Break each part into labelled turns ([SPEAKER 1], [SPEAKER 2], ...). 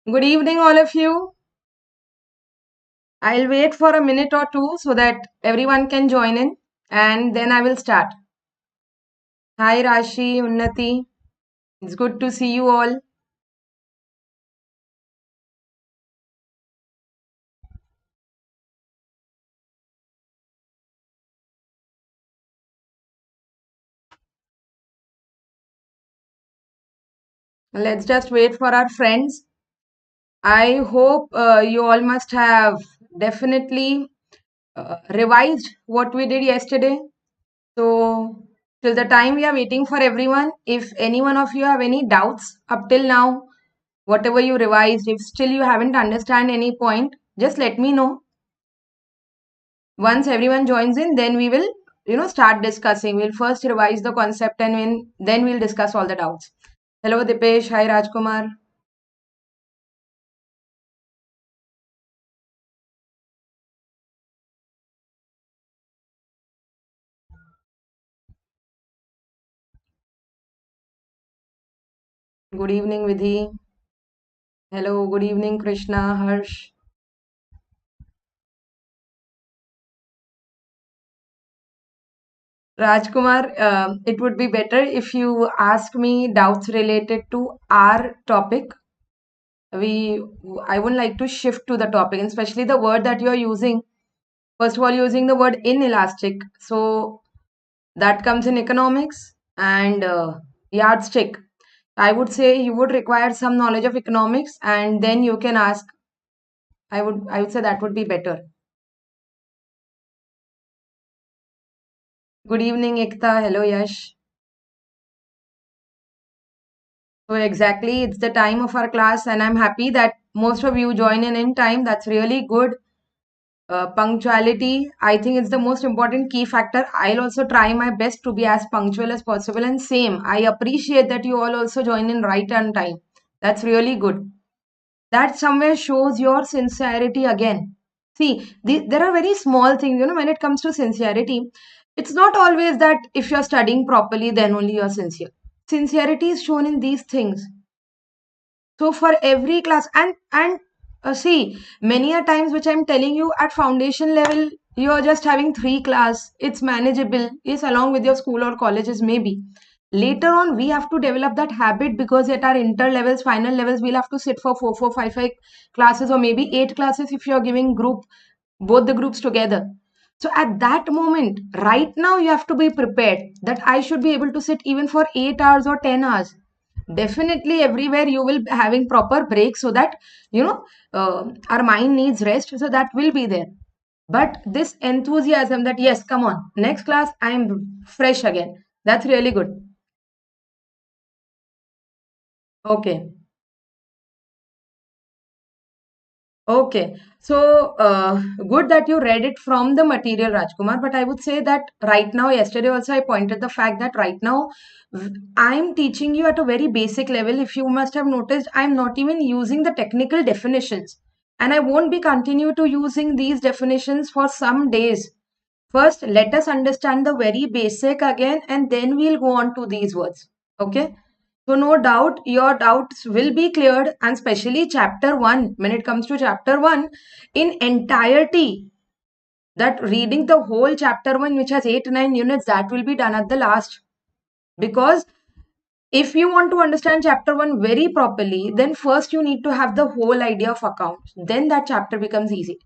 [SPEAKER 1] Good evening, all of you. I'll wait for a minute or two so that everyone can join in and then I will start. Hi, Rashi, Unnati. It's good to see you all. Let's just wait for our friends. I hope you all must have definitely revised what we did yesterday. So, till the time we are waiting for everyone, if any one of you have any doubts up till now, whatever you revised, if still you haven't understand any point, just let me know. Once everyone joins in, then we will start discussing. We'll first revise the concept and then we'll discuss all the doubts. Hello Dipesh, hi Rajkumar. Good evening Vidhi. Hello, good evening Krishna, Harsh. Rajkumar, it would be better if you ask me doubts related to our topic. I would like to shift to the topic, and especially the word that you are using. First of all, using the word inelastic. So that comes in economics and yardstick. I would say you would require some knowledge of economics and then you can ask. I would say that would be better. Good evening, Ekta. Hello, Yash. So exactly, it's the time of our class, and I'm happy that most of you join in time. That's really good. Punctuality, I think it's the most important key factor. I'll also try my best to be as punctual as possible. And same, I appreciate that you all also join in right on time. That's really good. That somewhere shows your sincerity again. See, there are very small things, when it comes to sincerity. It's not always that if you're studying properly, then only you're sincere. Sincerity is shown in these things. So for every class, and see, many a times which I'm telling you at foundation level, you're just having three class. It's manageable. Yes, along with your school or colleges maybe. Later on, we have to develop that habit because at our inter levels, final levels, we'll have to sit for 5 classes or maybe 8 classes if you're giving group both the groups together. So at that moment, right now, you have to be prepared that I should be able to sit even for 8 hours or 10 hours. Definitely everywhere you will be having proper break so that our mind needs rest, so that will be there. But this enthusiasm that yes, come on, next class I'm fresh again, that's really good. Okay. Okay, so good that you read it from the material, Rajkumar. But I would say that right now, yesterday also I pointed the fact that right now I'm teaching you at a very basic level. If you must have noticed, I'm not even using the technical definitions, and I won't be continue to using these definitions for some days. First, let us understand the very basic again, and then we'll go on to these words. Okay. So no doubt your doubts will be cleared, and especially chapter 1. When it comes to chapter 1 in entirety, that reading the whole chapter 1 which has 8 9 units, that will be done at the last. Because if you want to understand chapter 1 very properly, then first you need to have the whole idea of accounts. Then that chapter becomes easy.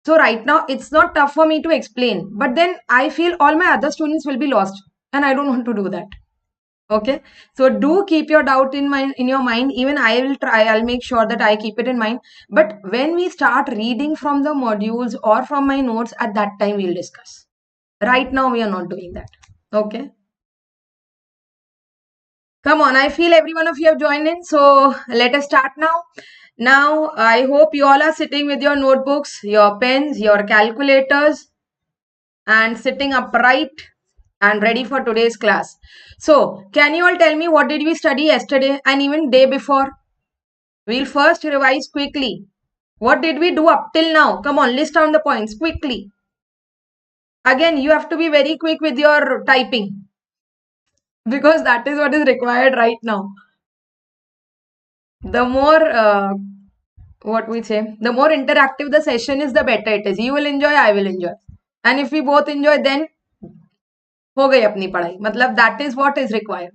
[SPEAKER 1] So right now it's not tough for me to explain, but then I feel all my other students will be lost and I don't want to do that. Okay, so do keep your doubt in your mind. Even I will try. I'll make sure that I keep it in mind. But when we start reading from the modules or from my notes, at that time we'll discuss. Right now we are not doing that. Okay. Come on, I feel every one of you have joined in. So let us start now. Now I hope you all are sitting with your notebooks, your pens, your calculators, and sitting upright and ready for today's class. So, can you all tell me what did we study yesterday and even day before? We'll first revise quickly. What did we do up till now? Come on, list down the points quickly. Again, you have to be very quick with your typing because that is what is required right now. The more what we say, the more interactive the session is, the better it is. You will enjoy, I will enjoy. And if we both enjoy, then हो गई अपनी पढ़ाई. मतलब that is what is required.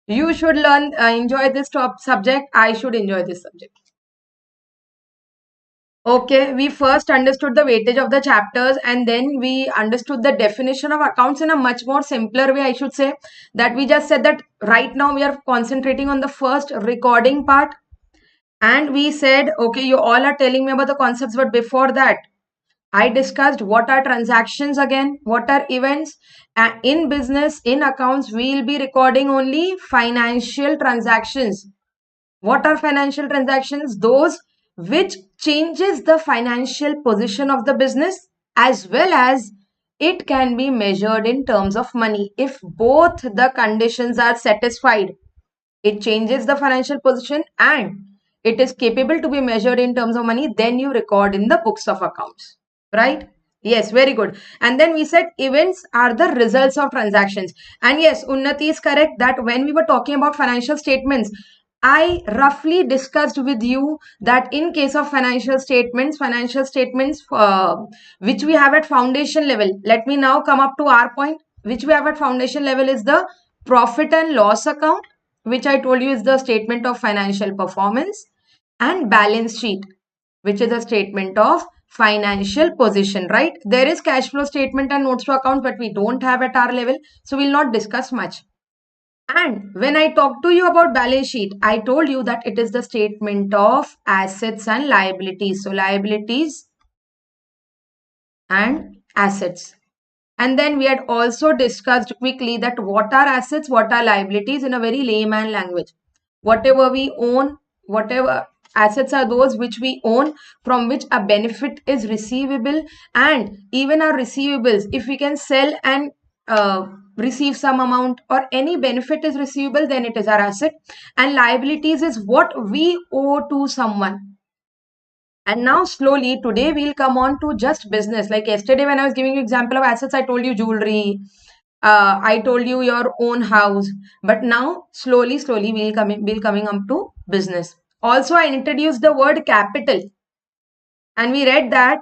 [SPEAKER 1] You should learn, enjoy this top subject. I should enjoy this subject. Okay, we first understood the weightage of the chapters and then we understood the definition of accounts in a much more simpler way, I should say. That we just said that right now we are concentrating on the first recording part. And we said, okay, you all are telling me about the concepts, but before that, I discussed what are transactions again, what are events. In business, in accounts, we will be recording only financial transactions. What are financial transactions? Those which changes the financial position of the business, as well as it can be measured in terms of money. If both the conditions are satisfied, it changes the financial position and it is capable to be measured in terms of money, then you record in the books of accounts, right? Yes, very good. And then we said events are the results of transactions. And yes, Unnati is correct that when we were talking about financial statements, I roughly discussed with you that in case of financial statements which we have at foundation level, let me now come up to our point, which we have at foundation level is the profit and loss account, which I told you is the statement of financial performance, and balance sheet, which is a statement of financial position, right? There is cash flow statement and notes to accounts, but we don't have at our level, so we'll not discuss much. And when I talked to you about balance sheet, I told you that it is the statement of assets and liabilities. So liabilities and assets. And then we had also discussed quickly that what are assets, what are liabilities in a very layman language. Whatever we own, whatever assets are those which we own, from which a benefit is receivable, and even our receivables, if we can sell and receive some amount or any benefit is receivable, then it is our asset. And liabilities is what we owe to someone. And now slowly today we'll come on to just business. Like yesterday when I was giving you example of assets, I told you jewelry, I told you your own house. But now slowly we'll coming up to business. Also I introduced the word capital, and we read that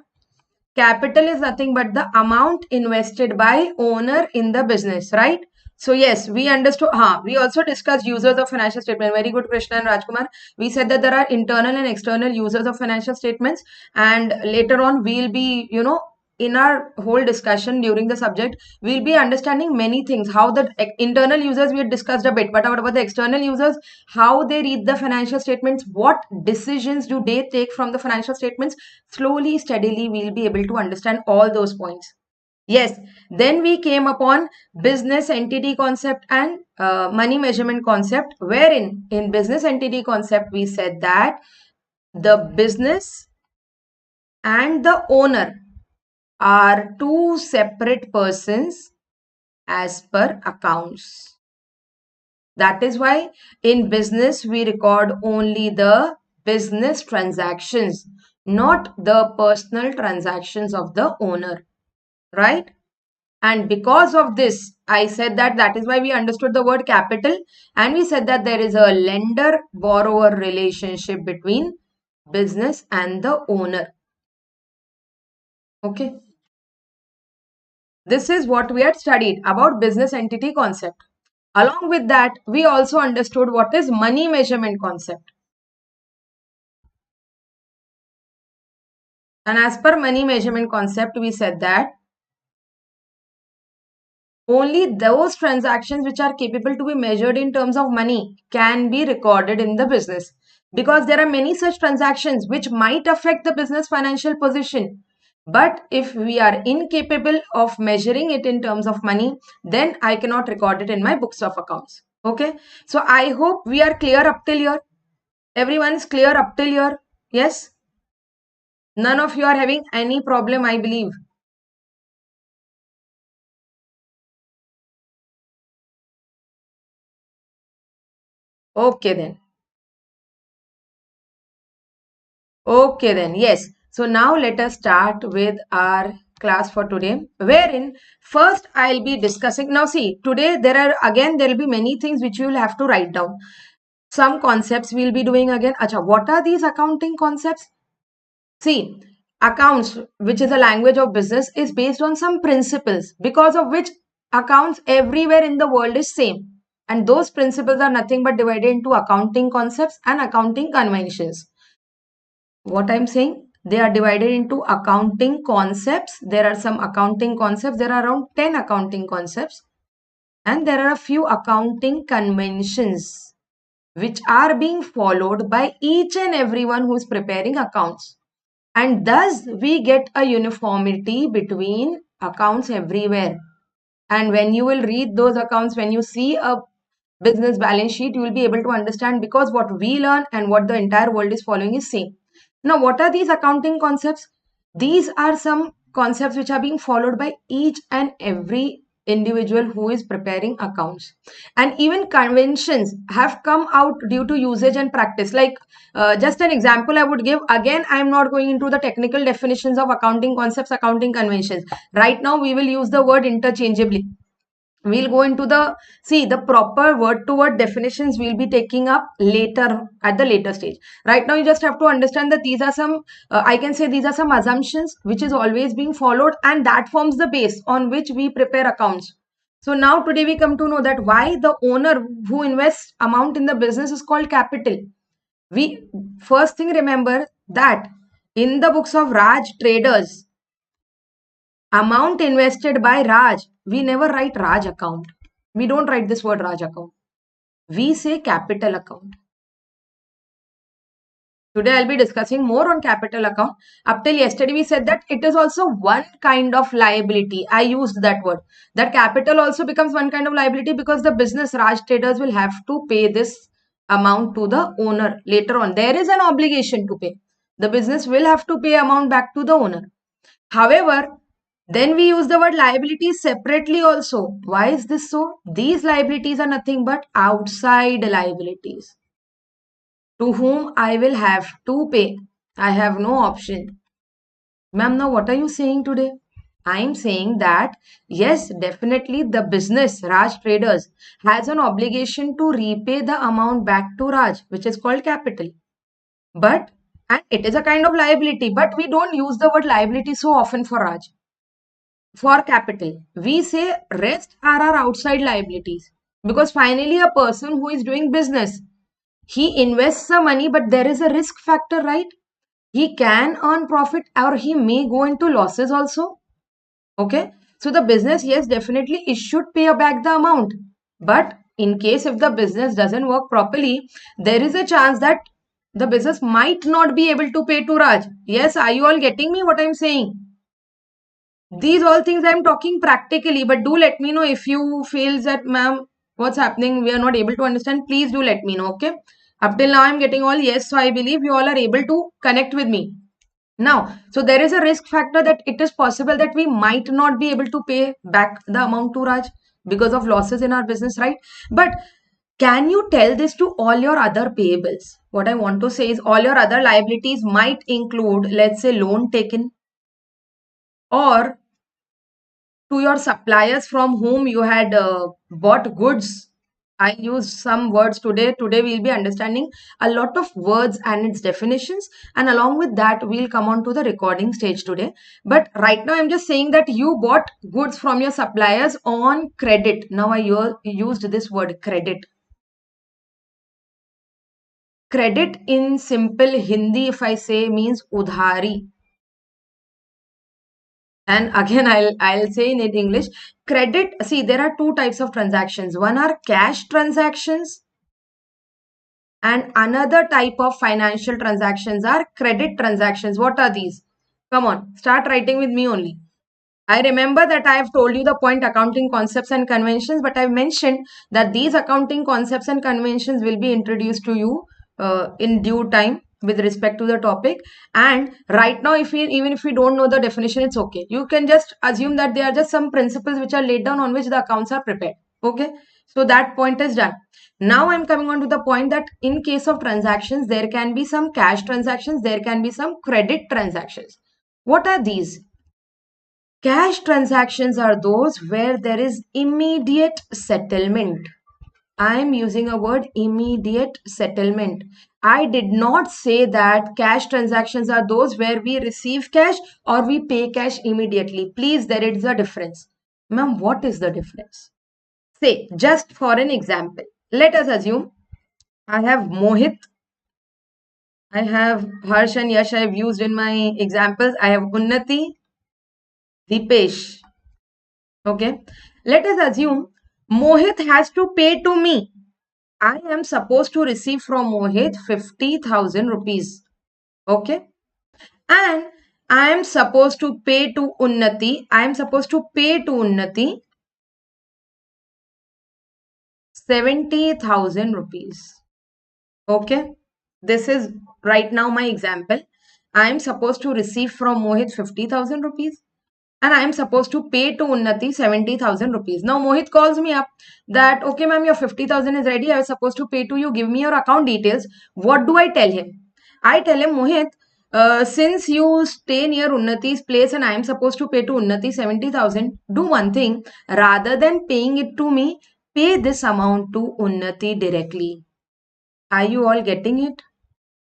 [SPEAKER 1] capital is nothing but the amount invested by owner in the business, right? So yes, we understood. We also discussed users of financial statement. Very good, Krishna and Rajkumar. We said that there are internal and external users of financial statements, and later on we'll be, in our whole discussion during the subject, we'll be understanding many things. How the internal users we had discussed a bit, but what about the external users? How they read the financial statements? What decisions do they take from the financial statements? Slowly, steadily, we'll be able to understand all those points. Yes, then we came upon business entity concept and money measurement concept, wherein in business entity concept we said that the business and the owner are two separate persons as per accounts. That is why in business we record only the business transactions, not the personal transactions of the owner, right? And because of this, I said that is why we understood the word capital, and we said that there is a lender-borrower relationship between business and the owner. Okay. This is what we had studied about business entity concept. Along with that, we also understood what is money measurement concept. And as per money measurement concept, we said that only those transactions which are capable to be measured in terms of money can be recorded in the business, because there are many such transactions which might affect the business financial position. But if we are incapable of measuring it in terms of money, then I cannot record it in my books of accounts. Okay. So I hope we are clear up till here. Everyone's clear up till here. Yes. None of you are having any problem, I believe. Okay then. Okay then, yes. So now let us start with our class for today, wherein first I'll be discussing. Now see, today there will be many things which you will have to write down. Some concepts we'll be doing again. Acha, what are these accounting concepts? See, accounts, which is a language of business, is based on some principles because of which accounts everywhere in the world is same. And those principles are nothing but divided into accounting concepts and accounting conventions. What I'm saying, they are divided into accounting concepts. There are some accounting concepts. There are around 10 accounting concepts. And there are a few accounting conventions which are being followed by each and everyone who is preparing accounts. And thus we get a uniformity between accounts everywhere. And when you will read those accounts, when you see a business balance sheet, you will be able to understand, because what we learn and what the entire world is following is same. Now, what are these accounting concepts? These are some concepts which are being followed by each and every individual who is preparing accounts. And even conventions have come out due to usage and practice. Like just an example I would give. Again, I am not going into the technical definitions of accounting concepts, accounting conventions. Right now, we will use the word interchangeably. We'll go into the proper word to word definitions we'll be taking up later, at the later stage. Right now, you just have to understand that these are some, I can say these are some assumptions which is always being followed, and that forms the base on which we prepare accounts. So now today we come to know that why the owner who invests amount in the business is called capital. We first thing remember that in the books of Raj traders, amount invested by Raj, we never write Raj account. We don't write this word Raj account. We say capital account. Today I'll be discussing more on capital account. Up till yesterday we said that it is also one kind of liability. I used that word. That capital also becomes one kind of liability because the business Raj traders will have to pay this amount to the owner later on. There is an obligation to pay. The business will have to pay amount back to the owner. However, then we use the word liabilities separately also. Why is this so? These liabilities are nothing but outside liabilities to whom I will have to pay. I have no option. Ma'am, now what are you saying today? I am saying that yes, definitely the business Raj Traders has an obligation to repay the amount back to Raj, which is called capital. But, and it is a kind of liability, but we don't use the word liability so often for Raj. For capital, we say rest are our outside liabilities, because finally a person who is doing business, he invests the money, but there is a risk factor, right? He can earn profit or he may go into losses also. Okay, so the business, yes, definitely it should pay back the amount, but in case if the business doesn't work properly, there is a chance that the business might not be able to pay to Raj. Yes, are you all getting me what I'm saying? These all things I'm talking practically, but do let me know if you feel that, ma'am, what's happening, we are not able to understand. Please do let me know, okay? Up till now, I'm getting all yes, so I believe you all are able to connect with me. Now, so there is a risk factor that it is possible that we might not be able to pay back the amount to Raj because of losses in our business, right? But can you tell this to all your other payables? What I want to say is all your other liabilities might include, let's say, loan taken, or to your suppliers from whom you had bought goods. I use some words today. Today we'll be understanding a lot of words and its definitions, and along with that we'll come on to the recording stage today. But right now I'm just saying that you bought goods from your suppliers on credit. Now I used this word credit. Credit in simple Hindi, if I say, means udhari. And again, I'll say in English, credit. See, there are two types of transactions. One are cash transactions, and another type of financial transactions are credit transactions. What are these? Come on, start writing with me only. I remember that I have told you the point accounting concepts and conventions, but I've mentioned that these accounting concepts and conventions will be introduced to you in due time with respect to the topic. And right now, even if you don't know the definition, it's okay. You can just assume that they are just some principles which are laid down on which the accounts are prepared. Okay, so that point is done. Now I'm coming on to the point that in case of transactions, there can be some cash transactions, there can be some credit transactions. What are these? Cash transactions are those where there is immediate settlement. I am using a word immediate settlement. I did not say that cash transactions are those where we receive cash or we pay cash immediately. Please, there is a difference. Ma'am, what is the difference? Say, just for an example, let us assume I have Mohit, I have Harsh and Yash I have used in my examples. I have Unnati, Dipesh. Okay. Let us assume Mohit has to pay to me. I am supposed to receive from Mohit 50,000 rupees. Okay. And I am supposed to pay to Unnati. I am supposed to pay to Unnati 70,000 rupees. Okay. This is right now my example. I am supposed to receive from Mohit 50,000 rupees and I am supposed to pay to Unnati 70,000 rupees. Now Mohit calls me up that, okay ma'am, your 50,000 is ready. I was supposed to pay to you. Give me your account details. What do I tell him? I tell him, Mohit, since you stay near Unnati's place and I am supposed to pay to Unnati 70,000, do one thing. Rather than paying it to me, pay this amount to Unnati directly. Are you all getting it?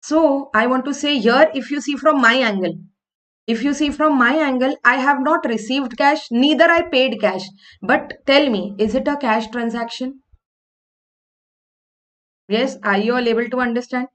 [SPEAKER 1] So I want to say here, if you see from my angle, I have not received cash, neither I paid cash. But tell me, is it a cash transaction? Yes, are you all able to understand?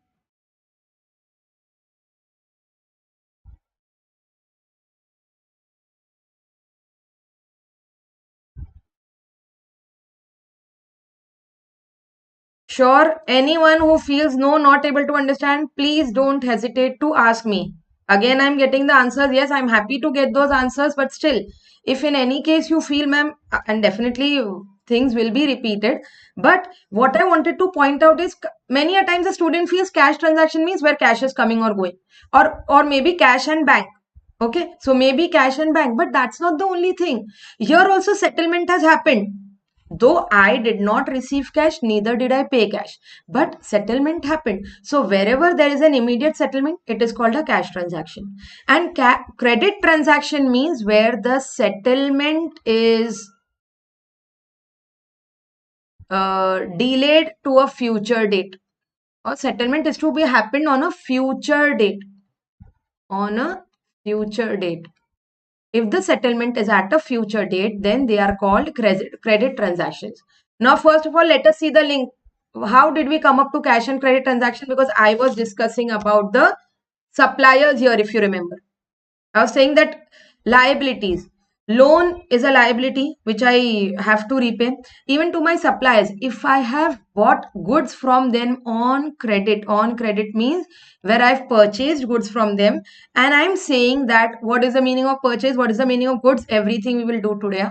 [SPEAKER 1] Sure, anyone who feels no, not able to understand, please don't hesitate to ask me. Again, I'm getting the answers. Yes, I'm happy to get those answers, but still, if in any case you feel, ma'am, and definitely things will be repeated. But what I wanted to point out is many a times a student feels cash transaction means where cash is coming or going, or maybe cash and bank. Okay, so maybe cash and bank, but that's not the only thing. Here also settlement has happened. Though I did not receive cash, neither did I pay cash. But settlement happened. So wherever there is an immediate settlement, it is called a cash transaction. And credit transaction means where the settlement is delayed to a future date. Or settlement is to be happened on a future date. On a future date. If the settlement is at a future date, then they are called credit transactions. Now, first of all, let us see the link. How did we come up to cash and credit transaction? Because I was discussing about the suppliers here, if you remember. I was saying that liabilities. Loan is a liability which I have to repay. Even to my suppliers, if I have bought goods from them on credit means where I've purchased goods from them, and I'm saying that what is the meaning of purchase, what is the meaning of goods, everything we will do today.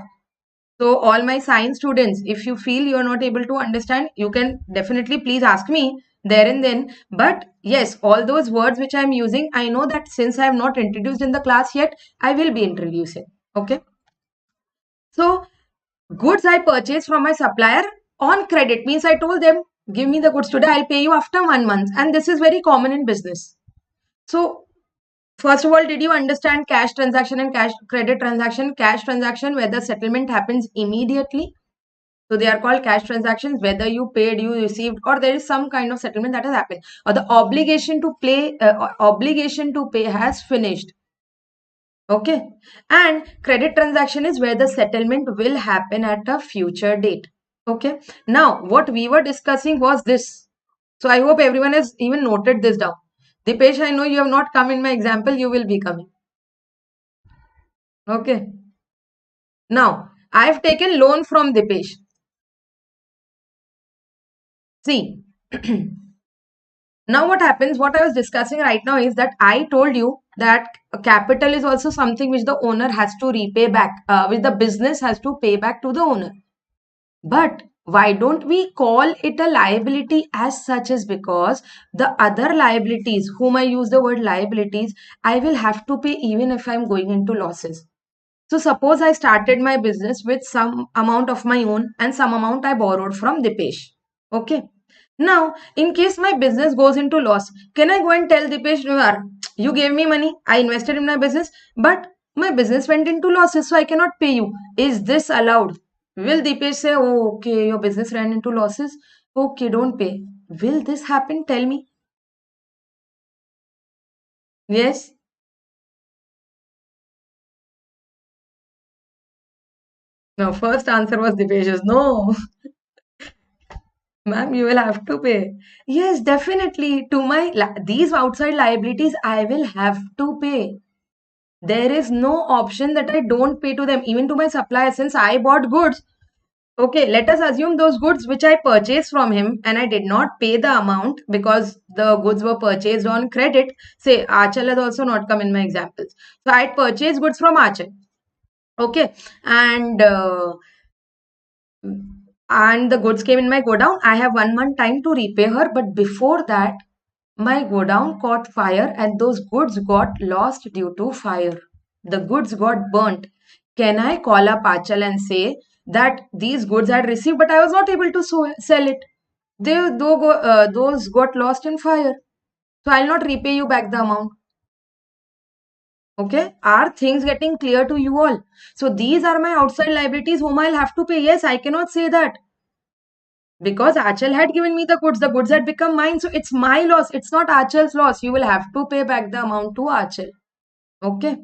[SPEAKER 1] So all my science students, if you feel you're not able to understand, you can definitely please ask me there and then. But yes, all those words which I'm using, I know that since I have not introduced in the class yet, I will be introducing. Okay. So goods I purchased from my supplier on credit means I told them, give me the goods today, I'll pay you after 1 month. And this is very common in business. So first of all, did you understand cash transaction and cash credit transaction? Cash transaction where the settlement happens immediately. So they are called cash transactions, whether you paid, you received, or there is some kind of settlement that has happened, or the obligation to pay has finished. Okay, and credit transaction is where the settlement will happen at a future date. Okay, now what we were discussing was this. So I hope everyone has even noted this down. Dipesh, I know you have not come in my example, you will be coming. Okay. Now, I've taken loan from Dipesh. See, now what happens, what I was discussing right now is that I told you that capital is also something which the owner has to repay back, which the business has to pay back to the owner. But why don't we call it a liability as such is because the other liabilities, whom I use the word liabilities, I will have to pay even if I'm going into losses. So suppose I started my business with some amount of my own and some amount I borrowed from Dipesh. Okay. Now, in case my business goes into loss, can I go and tell Dipesh, "Yaar, you gave me money, I invested in my business, but my business went into losses, so I cannot pay you. Is this allowed?" Will Dipesh say, "Oh, okay, your business ran into losses. Okay, don't pay." Will this happen? Tell me. Yes. No, first answer was Divya's. No, ma'am, you will have to pay. Yes, definitely. To my these outside liabilities, I will have to pay. There is no option that I don't pay to them, even to my supplier, since I bought goods. Okay, let us assume those goods which I purchased from him and I did not pay the amount because the goods were purchased on credit. Say, Achal has also not come in my examples. So I had purchased goods from Achal. Okay, and and the goods came in my godown. I have 1 month time to repay her, but before that, my godown caught fire and those goods got lost due to fire. The goods got burnt. Can I call up Achal and say that these goods I had received, but I was not able to sell it? Those got lost in fire. So I'll not repay you back the amount. Okay? Are things getting clear to you all? So these are my outside liabilities whom I'll have to pay. Yes, I cannot say that. Because Achal had given me the goods had become mine, so it's my loss, it's not Achal's loss. You will have to pay back the amount to Achal. Okay,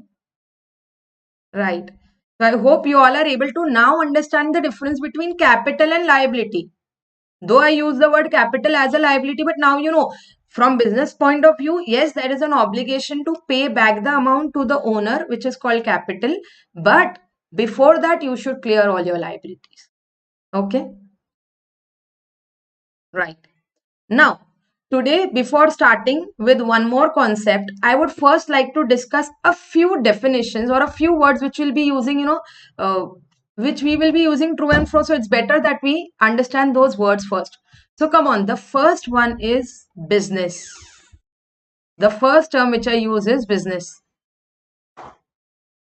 [SPEAKER 1] right. So I hope you all are able to now understand the difference between capital and liability. Though I use the word capital as a liability, but now you know from business point of view, yes, there is an obligation to pay back the amount to the owner, which is called capital. But before that, you should clear all your liabilities. Okay, right. Now, today, before starting with one more concept, I would first like to discuss a few definitions or a few words which we'll be using, which we will be using true and false. So it's better that we understand those words first. So come on, the first one is business. The first term which I use is business.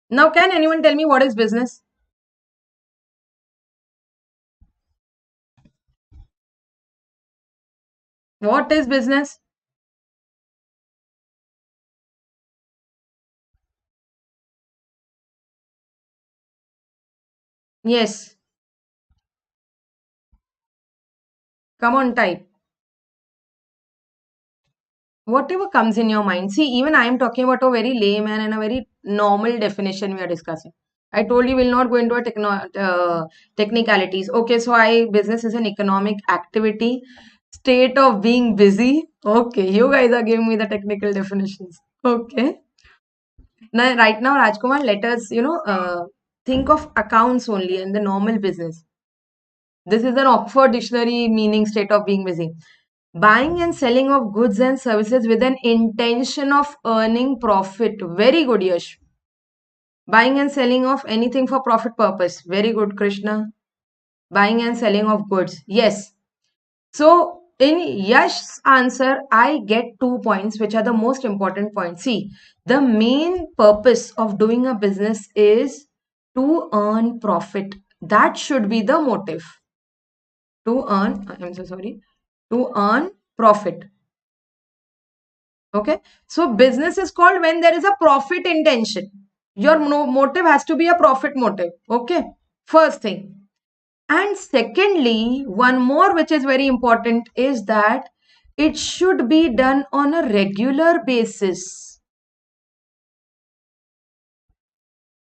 [SPEAKER 1] Now, can anyone tell me what is business? What is business? Yes, come on, type. Whatever comes in your mind. See, even I am talking about a very layman and a very normal definition we are discussing. I told you we'll not go into a technicalities. Okay, so I business is an economic activity, state of being busy. Okay, you guys are giving me the technical definitions. Okay. Now, right now, Rajkumar, let us think of accounts only and the normal business. This is an Oxford Dictionary meaning state of being busy. Buying and selling of goods and services with an intention of earning profit. Very good, Yash. Buying and selling of anything for profit purpose. Very good, Krishna. Buying and selling of goods. Yes. So, in Yash's answer, I get 2 points, which are the most important points. See, the main purpose of doing a business is to earn profit. That should be the motive. To earn, I'm so sorry, to earn profit. Okay. So business is called when there is a profit intention. Your motive has to be a profit motive. Okay. First thing. And secondly, one more which is very important is that it should be done on a regular basis.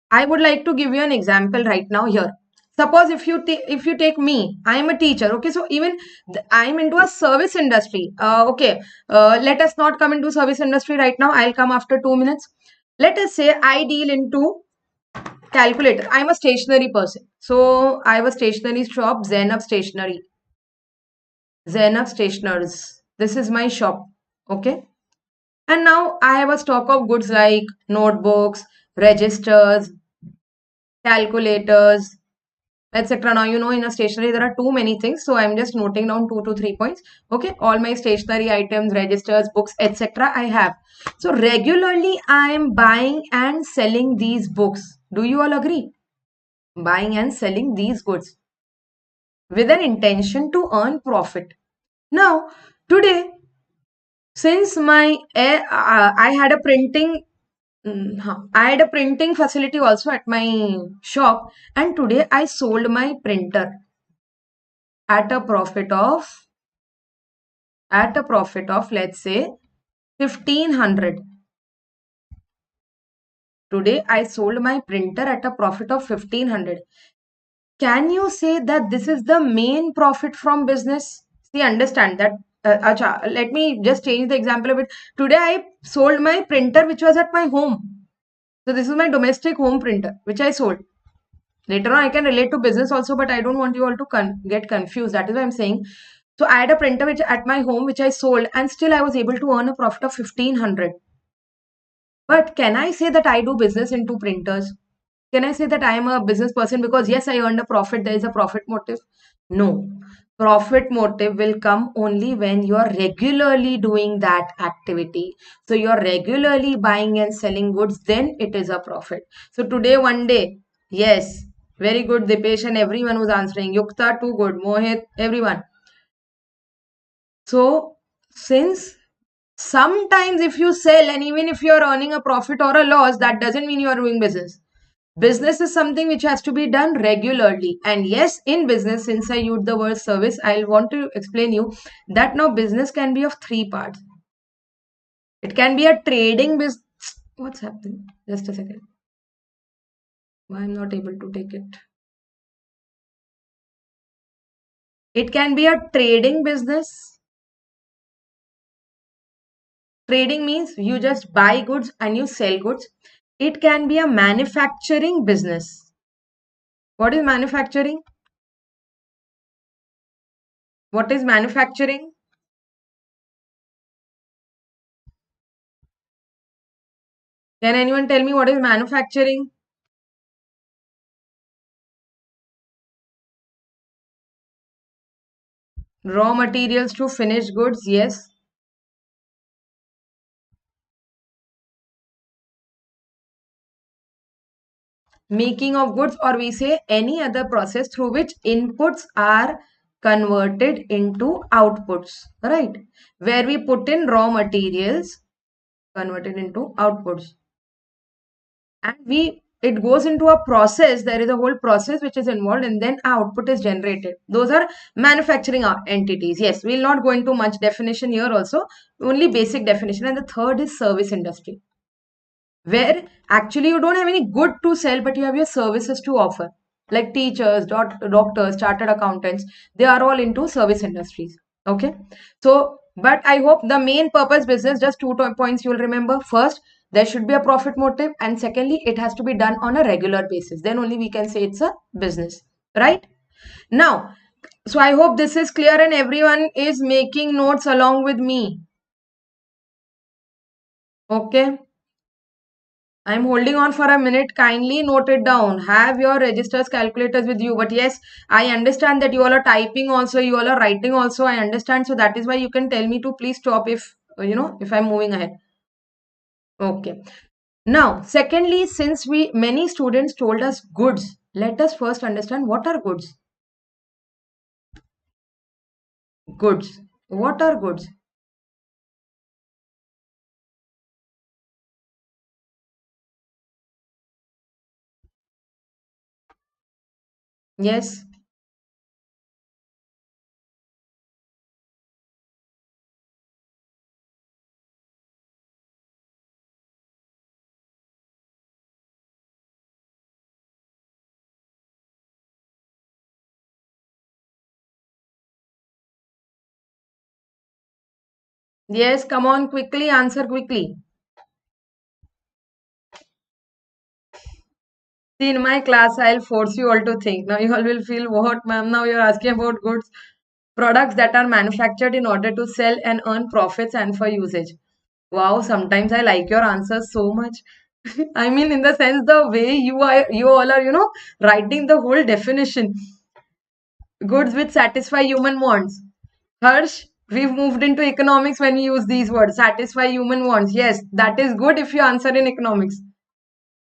[SPEAKER 1] I would like to give you an example right now here. Suppose if you take me, I am a teacher. Okay, so even I am into a service industry. Okay, let us not come into service industry right now. I'll come after 2 minutes. Let us say I deal into calculator. I'm a stationary person. So I have a stationery shop, Zenab Stationery. Zenab Stationers. This is my shop. Okay. And now I have a stock of goods like notebooks, registers, calculators, etc. Now, in a stationery, there are too many things. So I'm just noting down 2 to 3 points. Okay. All my stationery items, registers, books, etc. I have. So regularly I am buying and selling these books. Do you all agree? Buying and selling these goods with an intention to earn profit. Now, today, since I had a printing I had a printing facility also at my shop, and today I sold my printer at a profit of let's say 1500. Today I sold my printer at a profit of 1500. Can you say that this is the main profit from business? See, understand that. Acha, let me just change the example a bit. Today I sold my printer which was at my home. So this is my domestic home printer which I sold. Later on I can relate to business also, but I don't want you all to get confused. That is why I'm saying. So I had a printer which at my home which I sold, and still I was able to earn a profit of 1500. But can I say that I do business into printers? Can I say that I am a business person because yes, I earned a profit, there is a profit motive? No. Profit motive will come only when you are regularly doing that activity. So you are regularly buying and selling goods, then it is a profit. So today, one day, yes, very good, Dipesh and everyone who's answering. Yukta, too good. Mohit, everyone. So since sometimes if you sell and even if you're earning a profit or a loss, that doesn't mean you are doing business. Business is something which has to be done regularly. And yes, in business, since I used the word service, I'll want to explain you that now business can be of three parts. It can be a trading business. What's happening? Just a second. Why I'm not able to take it. It can be a trading business. Trading means you just buy goods and you sell goods. It can be a manufacturing business. What is manufacturing? What is manufacturing? Can anyone tell me what is manufacturing? Raw materials to finished goods, yes. Making of goods, or we say any other process through which inputs are converted into outputs, right? Where we put in raw materials, converted into outputs. And it goes into a process. There is a whole process which is involved, and then output is generated. Those are manufacturing entities. Yes, we'll not go into much definition here also, only basic definition. And the third is service industry, where actually you don't have any good to sell, but you have your services to offer. Like teachers, doctors, chartered accountants, they are all into service industries. Okay. So, but I hope the main purpose business, just two points you will remember. First, there should be a profit motive, and secondly, it has to be done on a regular basis. Then only we can say it's a business, right? Now, so I hope this is clear and everyone is making notes along with me. Okay. I'm holding on for a minute. Kindly note it down. Have your registers, calculators with you. But yes, I understand that you all are typing also. You all are writing also. I understand. So that is why you can tell me to please stop if, if I'm moving ahead. Okay. Now, secondly, since many students told us goods, let us first understand what are goods. Goods. What are goods? Yes. Yes, come on, quickly, answer quickly. See, in my class, I'll force you all to think. Now you all will feel, what, ma'am? Now you're asking about goods. Products that are manufactured in order to sell and earn profits and for usage. Wow, sometimes I like your answers so much. I mean, in the sense, the way you all are, writing the whole definition. Goods which satisfy human wants. Harsh, we've moved into economics when we use these words. Satisfy human wants. Yes, that is good if you answer in economics.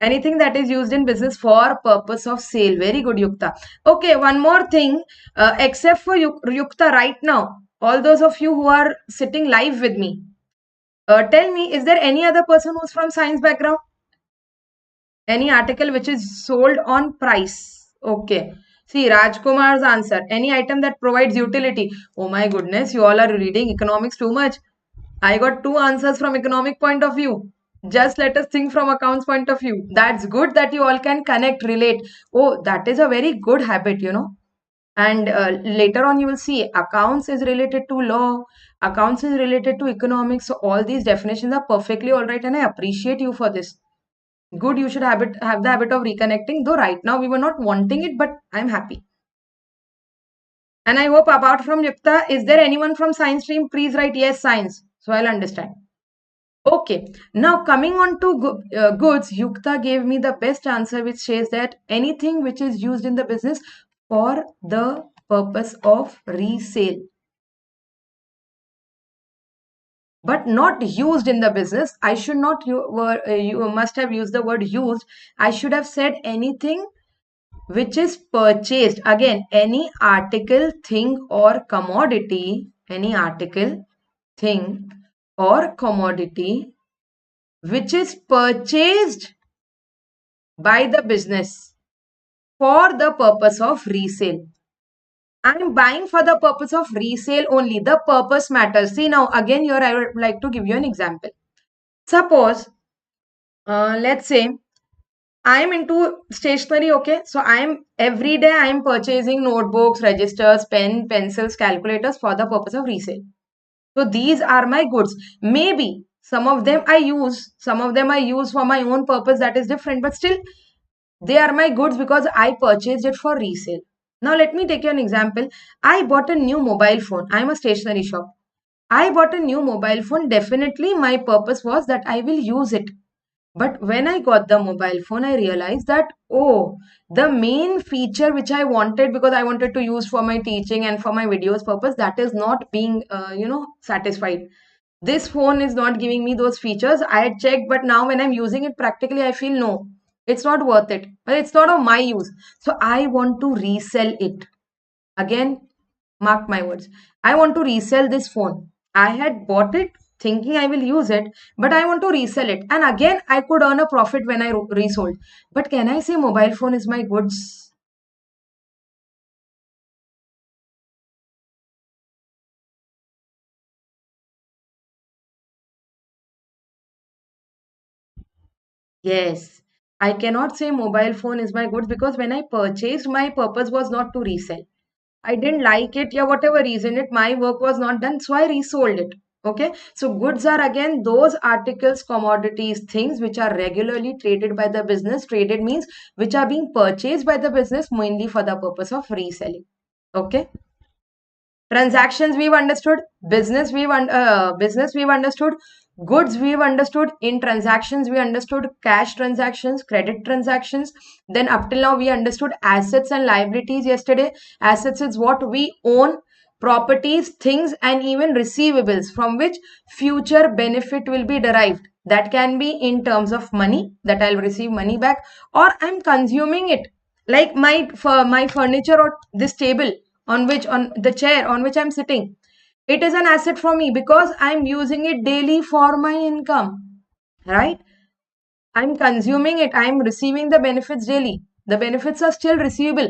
[SPEAKER 1] Anything that is used in business for purpose of sale. Very good, Yukta. Okay, one more thing. Except for Yukta right now, all those of you who are sitting live with me, tell me, is there any other person who's from science background? Any article which is sold on price? Okay. See, Rajkumar's answer. Any item that provides utility. Oh my goodness, you all are reading economics too much. I got two answers from economic point of view. Just let us think from accounts point of view. That's good that you all can connect, relate. Oh, that is a very good habit, you know. And later on, you will see accounts is related to law, accounts is related to economics. So all these definitions are perfectly all right, and I appreciate you for this. Good, you should have the habit of reconnecting. Though right now we were not wanting it, but I'm happy. And I hope apart from Yukta, is there anyone from science stream? Please write yes, science. So I'll understand. Okay, now coming on to goods, Yukta gave me the best answer, which says that anything which is used in the business for the purpose of resale, but not used in the business. I should not, you must have used the word used. I should have said anything which is purchased. Again, any article, thing, or commodity, any article, thing, or commodity which is purchased by the business for the purpose of resale. I'm buying for the purpose of resale only. The purpose matters. See now, again here I would like to give you an example. Suppose, let's say I'm into stationery, okay? So I'm every day I'm purchasing notebooks, registers, pen, pencils, calculators for the purpose of resale. So these are my goods. Maybe some of them I use for my own purpose, that is different, but still they are my goods because I purchased it for resale. Now let me take you an example. I bought a new mobile phone. I'm a stationery shop. I bought a new mobile phone. Definitely my purpose was that I will use it. But when I got the mobile phone, I realized that, oh, the main feature which I wanted, because I wanted to use for my teaching and for my videos purpose, that is not being, satisfied. This phone is not giving me those features. I had checked, but now when I'm using it practically, I feel no, it's not worth it. But it's not of my use. So I want to resell it. Again, mark my words. I want to resell this phone. I had bought it thinking I will use it, but I want to resell it. And again, I could earn a profit when I resold. But can I say mobile phone is my goods? Yes. I cannot say mobile phone is my goods because when I purchased, my purpose was not to resell. I didn't like it, yeah, whatever reason it, my work was not done, so I resold it. Okay, so goods are again those articles, commodities, things which are regularly traded by the business. Traded means which are being purchased by the business mainly for the purpose of reselling. Okay. Transactions we've understood, business we've understood, goods we've understood. In transactions we understood cash transactions, credit transactions. Then up till now we understood assets and liabilities yesterday. Assets is what we own, properties, things, and even receivables from which future benefit will be derived. That can be in terms of money, that I'll receive money back, or I'm consuming it, like my furniture or this table on the chair on which I'm sitting. It is an asset for me because I'm using it daily for my income, right? I'm consuming it. I'm receiving the benefits daily. The benefits are still receivable.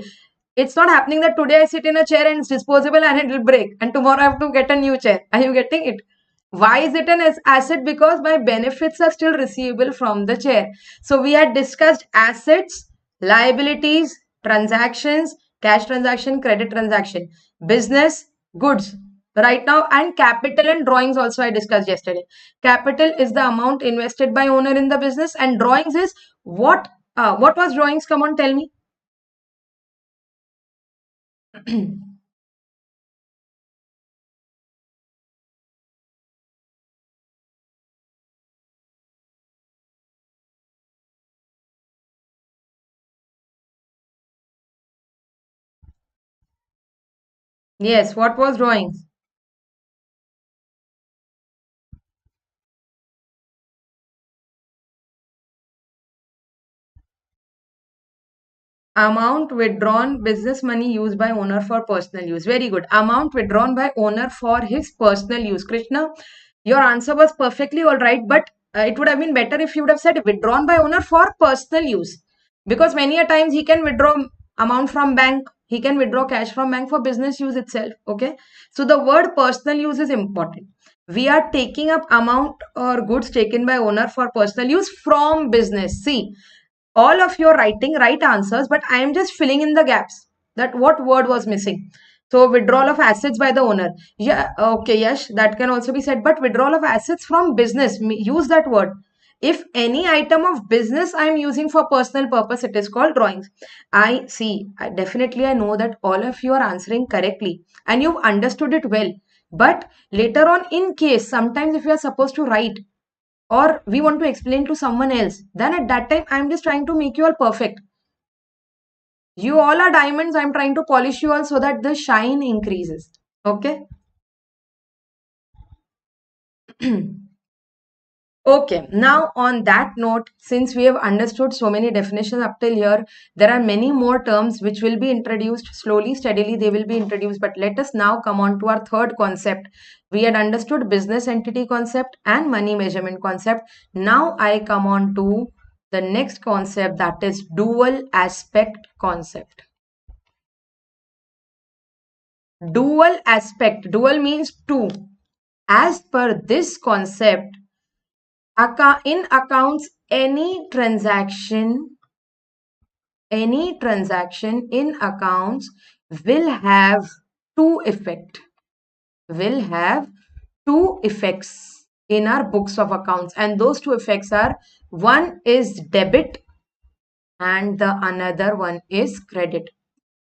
[SPEAKER 1] It's not happening that today I sit in a chair and it's disposable and it will break, and tomorrow I have to get a new chair. Are you getting it? Why is it an asset? Because my benefits are still receivable from the chair. So we had discussed assets, liabilities, transactions, cash transaction, credit transaction, business, goods. Right now, and capital and drawings also I discussed yesterday. Capital is the amount invested by owner in the business, and drawings is what was drawings? Come on, tell me. Yes, what was drawings? Amount withdrawn, business money used by owner for personal use. Very good. Amount withdrawn by owner for his personal use. Krishna, your answer was perfectly all right, but it would have been better if you would have said withdrawn by owner for personal use. Because many a times he can withdraw amount from bank, he can withdraw cash from bank for business use itself. Okay. So the word personal use is important. We are taking up amount or goods taken by owner for personal use from business. See, all of you are writing right answers, but I am just filling in the gaps that what word was missing. So withdrawal of assets by the owner. Yeah, okay, yes, that can also be said, but withdrawal of assets from business, use that word. If any item of business I am using for personal purpose, it is called drawings. I see, definitely I know that all of you are answering correctly and you've understood it well. But later on, in case, sometimes if you are supposed to write or we want to explain to someone else, then at that time I'm just trying to make you all perfect. You all are diamonds. I'm trying to polish you all so that the shine increases. Okay. Okay, now on that note, since we have understood so many definitions up till here, there are many more terms which will be introduced slowly, steadily, they will be introduced. But let us now come on to our third concept. We had understood business entity concept and money measurement concept. Now I come on to the next concept, that is dual aspect concept. Dual aspect, dual means two. As per this concept, in accounts, any transaction in accounts will have two effect, will have two effects in our books of accounts, and those two effects are, one is debit and the another one is credit.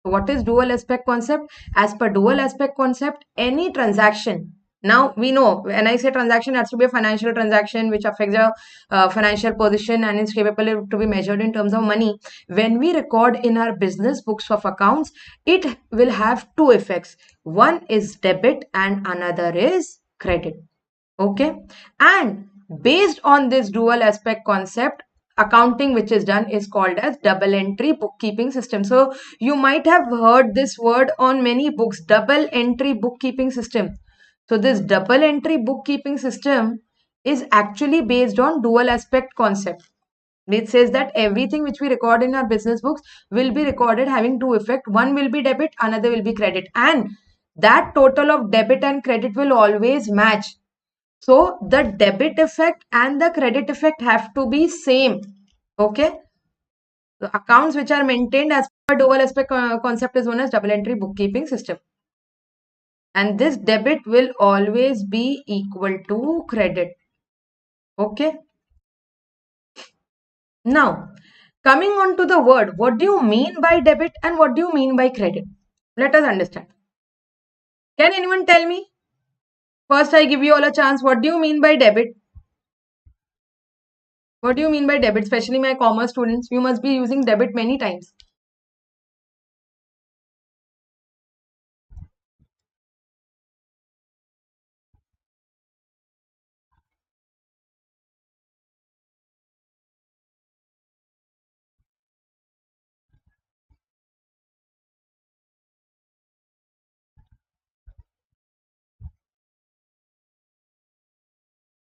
[SPEAKER 1] What is dual aspect concept? As per dual aspect concept, any transaction. Now we know when I say transaction, it has to be a financial transaction which affects your financial position and is capable to be measured in terms of money. When we record in our business books of accounts, it will have two effects. One is debit and another is credit. Okay. And based on this dual aspect concept, accounting which is done is called as double entry bookkeeping system. So you might have heard this word on many books, double entry bookkeeping system. So this double entry bookkeeping system is actually based on dual aspect concept. It says that everything which we record in our business books will be recorded having two effect. One will be debit, another will be credit. And that total of debit and credit will always match. So the debit effect and the credit effect have to be same. Okay. The accounts which are maintained as per dual aspect concept is known as double entry bookkeeping system. And this debit will always be equal to credit. Okay. Now, coming on to the word, what do you mean by debit and what do you mean by credit? Let us understand. Can anyone tell me? First, I give you all a chance. What do you mean by debit? What do you mean by debit? Especially my commerce students, you must be using debit many times.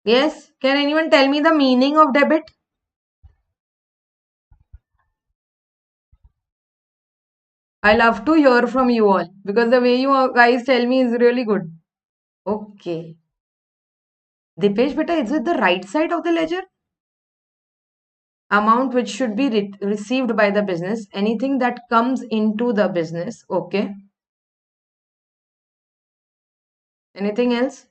[SPEAKER 1] Yes. Can anyone tell me the meaning of debit? I love to hear from you all because the way you guys tell me is really good. Okay. Dipesh beta, is it the right side of the ledger? Amount which should be received by the business, anything that comes into the business. Okay. Anything else?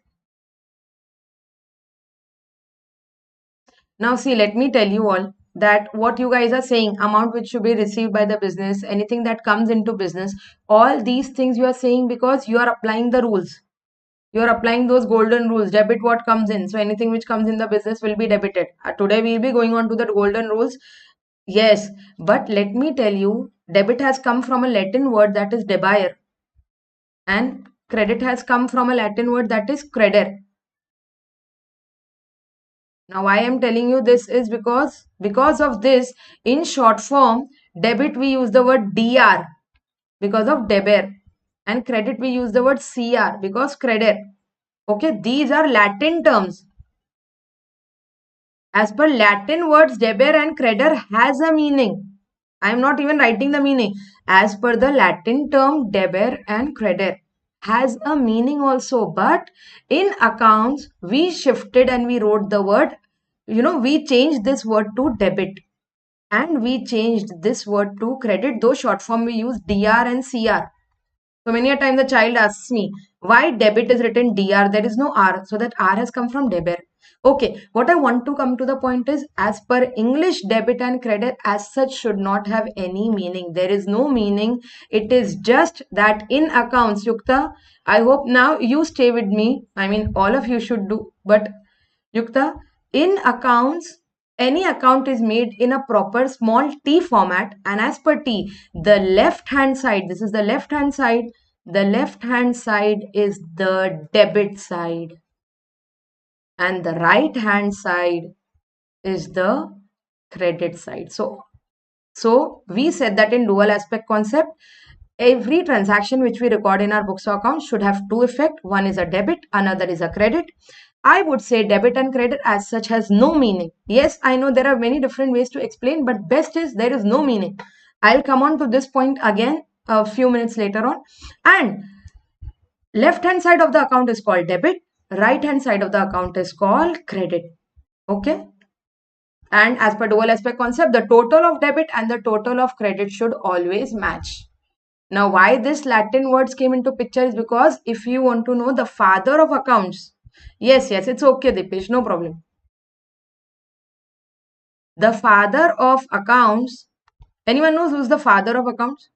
[SPEAKER 1] Now see, let me tell you all that what you guys are saying, amount which should be received by the business, anything that comes into business, all these things you are saying because you are applying the rules. You are applying those golden rules. Debit what comes in. So anything which comes in the business will be debited. Today we will be going on to the golden rules. Yes, but let me tell you, debit has come from a Latin word that is debire, and credit has come from a Latin word that is creder. Now, why I am telling you this is because of this, in short form, debit we use the word dr because of deber, and credit we use the word cr because creder. Okay, these are Latin terms. As per Latin words, deber and creder has a meaning. I am not even writing the meaning. As per the Latin term, deber and creder has a meaning also. But in accounts, we shifted and we wrote the word, we changed this word to debit. And we changed this word to credit, though short form we use DR and CR. So many a time the child asks me, why debit is written DR? There is no R. So that R has come from debit. Okay, what I want to come to the point is, as per English, debit and credit as such should not have any meaning. There is no meaning. It is just that in accounts, Yukta, I hope now you stay with me. I mean, all of you should do. But Yukta, in accounts, any account is made in a proper small t format, and as per t, the left hand side, this is the left hand side, the left hand side is the debit side, and the right hand side is the credit side. So we said that in dual aspect concept, every transaction which we record in our books of accounts should have two effects. One is a debit, another is a credit. I would say debit and credit as such has no meaning. Yes, I know there are many different ways to explain, but best is there is no meaning. I'll come on to this point again a few minutes later on. And left hand side of the account is called debit, right hand side of the account is called credit. Okay. And as per dual aspect concept, the total of debit and the total of credit should always match. Now, why this Latin words came into picture is because if you want to know the father of accounts, yes, it's okay, Dipesh, no problem. The father of accounts, anyone knows who's the father of accounts?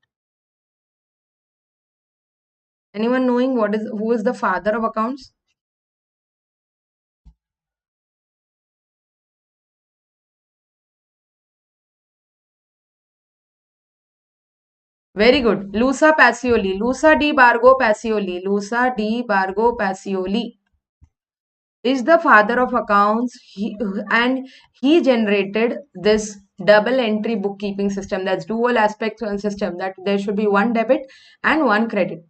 [SPEAKER 1] Anyone knowing who is the father of accounts? Very good. Luca Pacioli. Luca di Bargo Pacioli. Luca di Bargo Pacioli is the father of accounts, and he generated this double entry bookkeeping system, that's dual aspect system, that there should be one debit and one credit.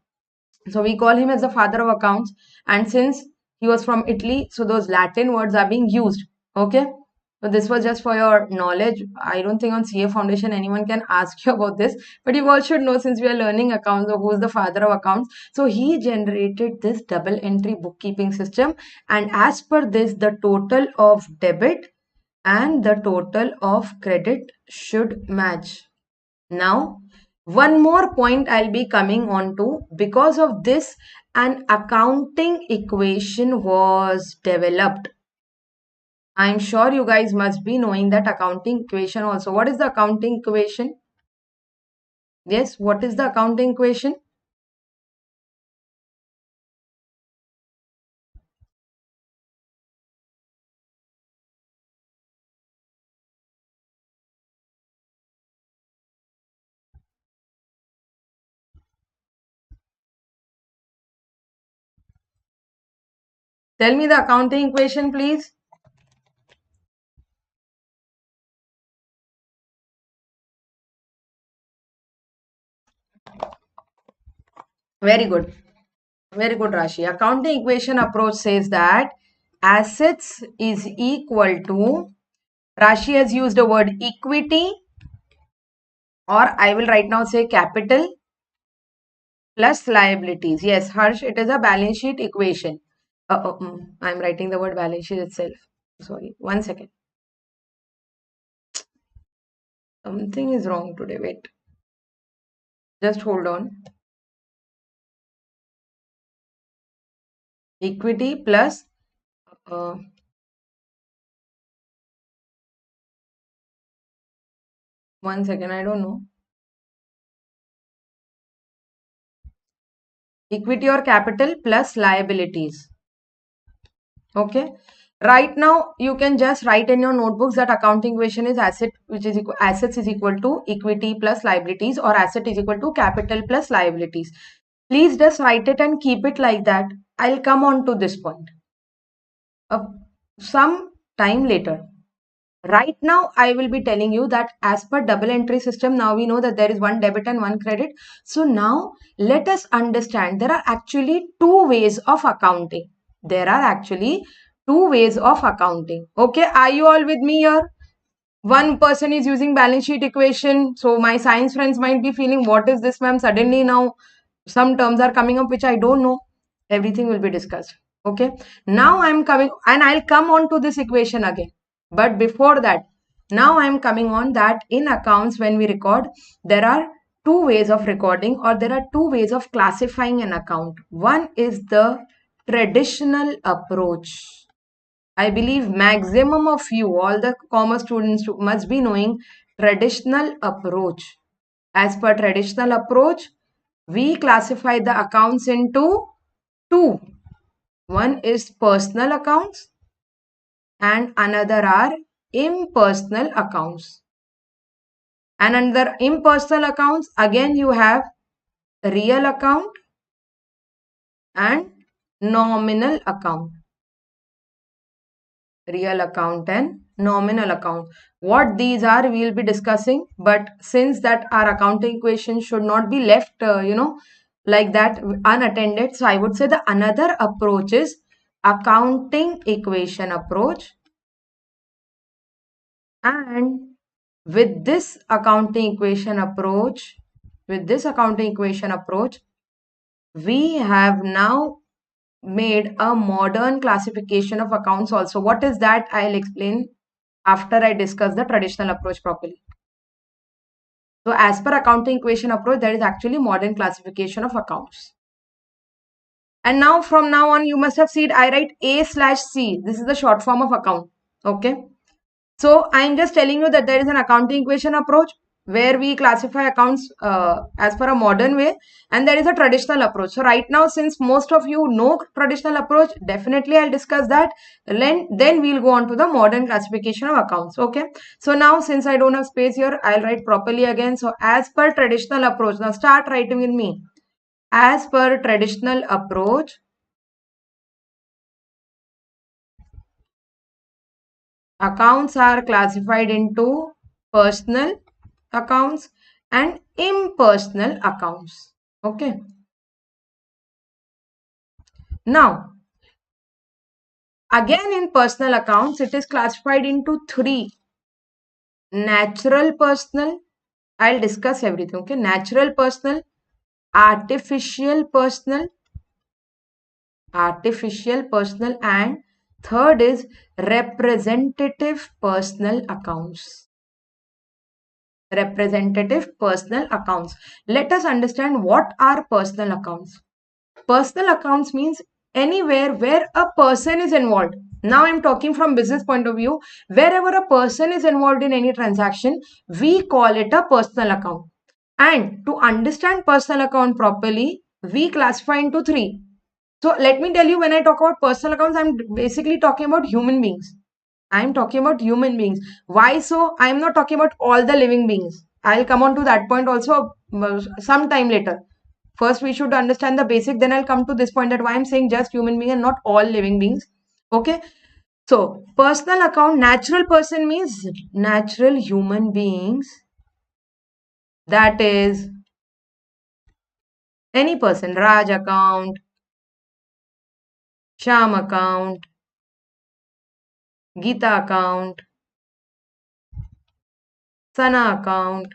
[SPEAKER 1] So we call him as the father of accounts, and since he was from Italy, so those Latin words are being used. Okay, so this was just for your knowledge. I don't think on CA Foundation anyone can ask you about this, but you all should know, since we are learning accounts, of who's the father of accounts. So he generated this double entry bookkeeping system, and as per this, the total of debit and the total of credit should match. Now, one more point I'll be coming on to. Because of this, an accounting equation was developed. I'm sure you guys must be knowing that accounting equation also. What is the accounting equation? Yes, what is the accounting equation? Tell me the accounting equation, please. Very good. Very good, Rashi. Accounting equation approach says that assets is equal to, Rashi has used the word equity, or I will right now say capital, plus liabilities. Yes, Harsh, it is a balance sheet equation. I'm writing the word balance sheet itself. Sorry, 1 second. Something is wrong today. Wait. Just hold on. Equity plus uh, 1 second, I don't know. Equity or capital plus liabilities. Okay. Right now, you can just write in your notebooks that accounting equation is assets is equal to equity plus liabilities, or asset is equal to capital plus liabilities. Please just write it and keep it like that. I'll come on to this point some time later. Right now, I will be telling you that as per double entry system, now we know that there is one debit and one credit. So now let us understand there are actually two ways of accounting. There are actually two ways of accounting. Okay, are you all with me here? One person is using balance sheet equation. So my science friends might be feeling, what is this, ma'am? Suddenly now Some terms are coming up which I don't know. Everything will be discussed. Okay. Now I'm coming, and I'll come on to this equation again. But before that, now I'm coming on that in accounts, when we record, there are two ways of recording, or there are two ways of classifying an account. One is the traditional approach. I believe maximum of you, all the commerce students, must be knowing traditional approach. As per traditional approach, we classify the accounts into two. One is personal accounts and another are impersonal accounts. And under impersonal accounts, again you have real account and nominal account. Real account and nominal account. What these are, we will be discussing, but since that our accounting equation should not be left, like that unattended, so I would say the another approach is accounting equation approach. And with this accounting equation approach, we have now made a modern classification of accounts also. What is that? I'll explain after I discuss the traditional approach properly. So as per accounting equation approach, there is actually modern classification of accounts. And now from now on, you must have seen I write A/C. This is the short form of account. Okay. So I'm just telling you that there is an accounting equation approach where we classify accounts as per a modern way, and there is a traditional approach. So right now, since most of you know traditional approach, definitely I'll discuss that. Then we'll go on to the modern classification of accounts. Okay. So now, since I don't have space here, I'll write properly again. So as per traditional approach, now start writing with me. As per traditional approach, accounts are classified into personal accounts and impersonal accounts. Okay. Now, again in personal accounts, it is classified into three. Natural personal, I'll discuss everything. Okay. Natural personal, artificial personal, and third is representative personal accounts. Representative personal accounts. Let us understand what are personal accounts. Personal accounts means anywhere where a person is involved. Now I'm talking from business point of view. Wherever a person is involved in any transaction, we call it a personal account. And to understand personal account properly, we classify into three. So let me tell you, when I talk about personal accounts, I'm basically talking about human beings. I'm talking about human beings. Why so? I'm not talking about all the living beings. I'll come on to that point also sometime later. First, we should understand the basic, then I'll come to this point that why I'm saying just human being and not all living beings. Okay. So, personal account, natural person means natural human beings. That is any person. Raj account, Sham account, Geeta account, Sana account.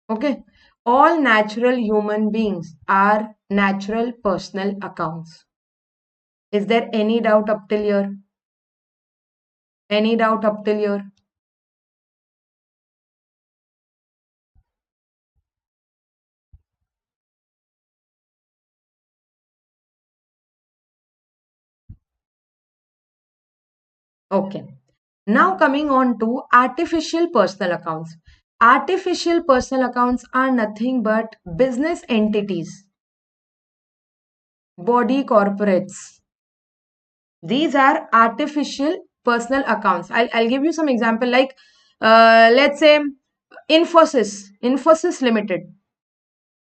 [SPEAKER 1] Okay. All natural human beings are natural personal accounts. Is there any doubt up till here? Any doubt up till here? Okay. Now coming on to artificial personal accounts. Artificial personal accounts are nothing but business entities, body corporates. These are artificial personal accounts. I'll give you some example like let's say Infosys Limited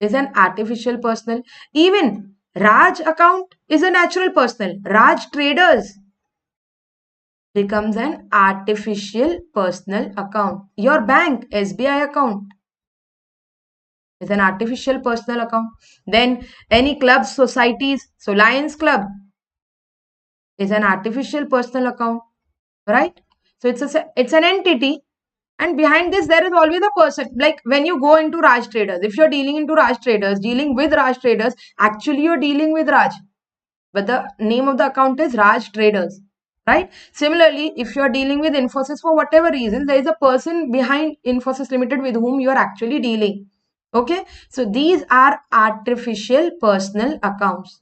[SPEAKER 1] is an artificial personal. Even Raj account is a natural personal. Raj Traders becomes an artificial personal account. Your bank, SBI account, is an artificial personal account. Then any clubs, societies, so Lions Club is an artificial personal account, right? So it's an entity, And behind this, there is always a person. Like when you go into Raj Traders, if you're dealing into Raj Traders, dealing with Raj Traders, actually you're dealing with Raj. But the name of the account is Raj Traders, right? Similarly, if you're dealing with Infosys for whatever reason, there is a person behind Infosys Limited with whom you are actually dealing. Okay, so these are artificial personal accounts.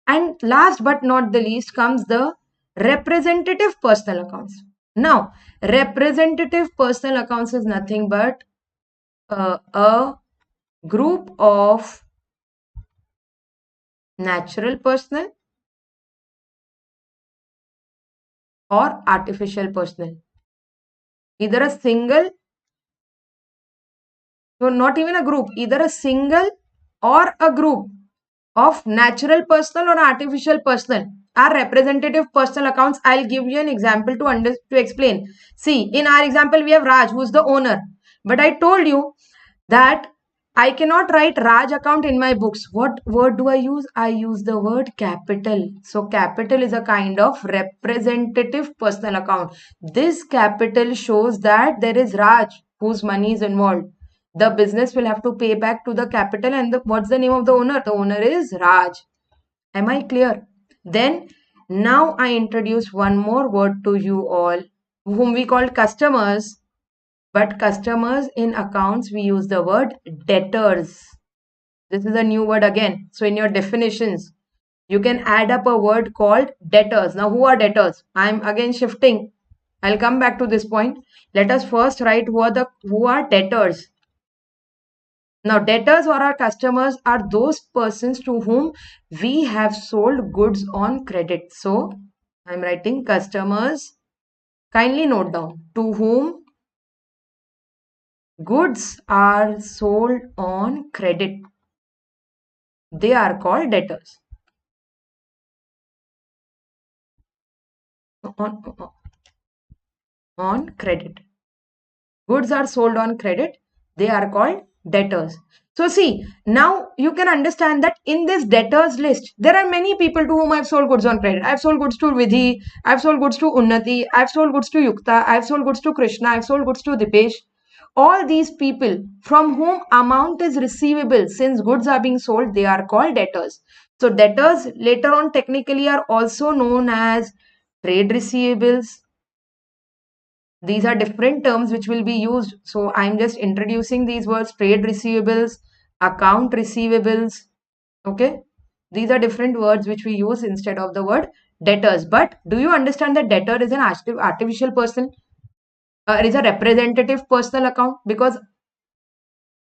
[SPEAKER 1] And last but not the least comes the representative personal accounts. Now, representative personal accounts is nothing but a group of natural personal or artificial personal. Either a single, so not even a group, either a single or a group of natural personal or artificial personal are representative personal accounts. I'll give you an example to explain. See, in our example, we have Raj, who's the owner. But I told you that I cannot write Raj account in my books. What word do I use? I use the word capital. So capital is a kind of representative personal account. This capital shows that there is Raj whose money is involved. The business will have to pay back to the capital, and what's the name of the owner? The owner is Raj. Am I clear? Then now I introduce one more word to you all, whom we call customers. But customers in accounts, we use the word debtors. This is a new word again. So in your definitions, you can add up a word called debtors. Now, who are debtors? I'm again shifting. I'll come back to this point. Let us first write who are debtors. Now, debtors or our customers are those persons to whom we have sold goods on credit. So, I'm writing customers. Kindly note down, to whom goods are sold on credit. They are called debtors. On credit. Goods are sold on credit. They are called debtors. So see, now you can understand that in this debtors list, there are many people to whom I've sold goods on credit. I've sold goods to Vidhi, I've sold goods to Unnati, I've sold goods to Yukta, I've sold goods to Krishna, I've sold goods to Dipesh. All these people from whom amount is receivable since goods are being sold, they are called debtors. So debtors later on technically are also known as trade receivables. These are different terms which will be used. So I'm just introducing these words: trade receivables, account receivables. Okay. These are different words which we use instead of the word debtors. But do you understand that debtor is an artificial person? It is a representative personal account, because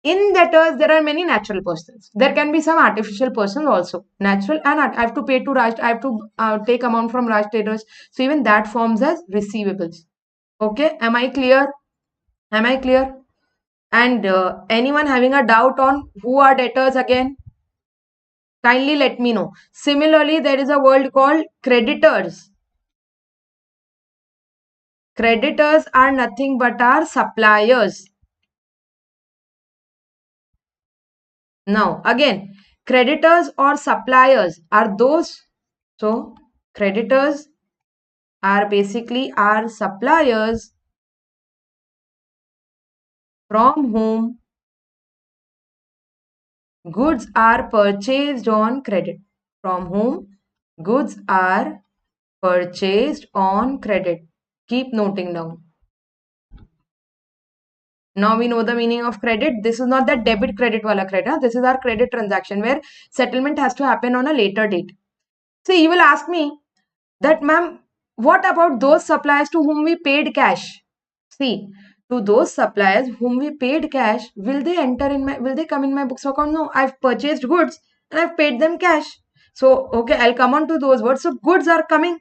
[SPEAKER 1] in debtors there are many natural persons. There can be some artificial persons also. Natural and I have to pay to Raj. I have to take amount from Raj traders. So even that forms as receivables. Okay. Am I clear? Am I clear? And anyone having a doubt on who are debtors again? Kindly let me know. Similarly, there is a word called creditors. Creditors are nothing but our suppliers. Now, again, creditors or suppliers are those. So, creditors are basically our suppliers from whom goods are purchased on credit. From whom goods are purchased on credit. Keep noting down. Now we know the meaning of credit. This is not that debit credit wala credit. Huh? This is our credit transaction where settlement has to happen on a later date. See, you will ask me that, ma'am, what about those suppliers to whom we paid cash? See, to those suppliers whom we paid cash, will they come in my books of account? No, I've purchased goods and I've paid them cash. So, okay, I'll come on to those words. So, goods are coming.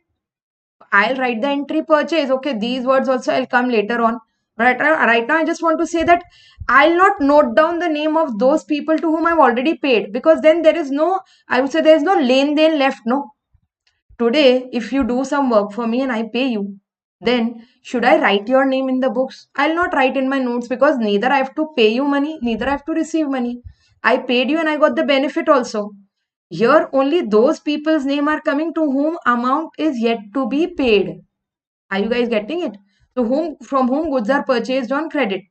[SPEAKER 1] I'll write the entry purchase. Okay, these words also I'll come later on. Right now, I just want to say that I'll not note down the name of those people to whom I've already paid, because then there is no, I would say there is no lane then left. No. Today, if you do some work for me and I pay you, then should I write your name in the books? I'll not write in my notes, because neither I have to pay you money, neither I have to receive money. I paid you and I got the benefit also. Here only those people's name are coming to whom amount is yet to be paid. Are you guys getting it? So from whom goods are purchased on credit?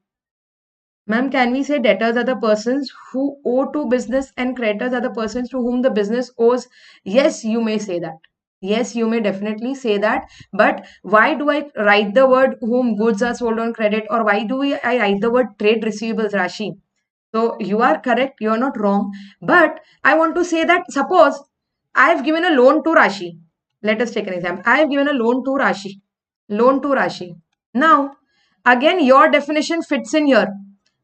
[SPEAKER 1] Ma'am, can we say debtors are the persons who owe to business and creditors are the persons to whom the business owes? Yes, you may say that. Yes, you may definitely say that. But why do I write the word whom goods are sold on credit, or why do I write the word trade receivables, Rashi? So you are correct, you are not wrong. But I want to say that suppose I have given a loan to Rashi. Let us take an example. I have given a loan to Rashi. Loan to Rashi. Now, again, your definition fits in here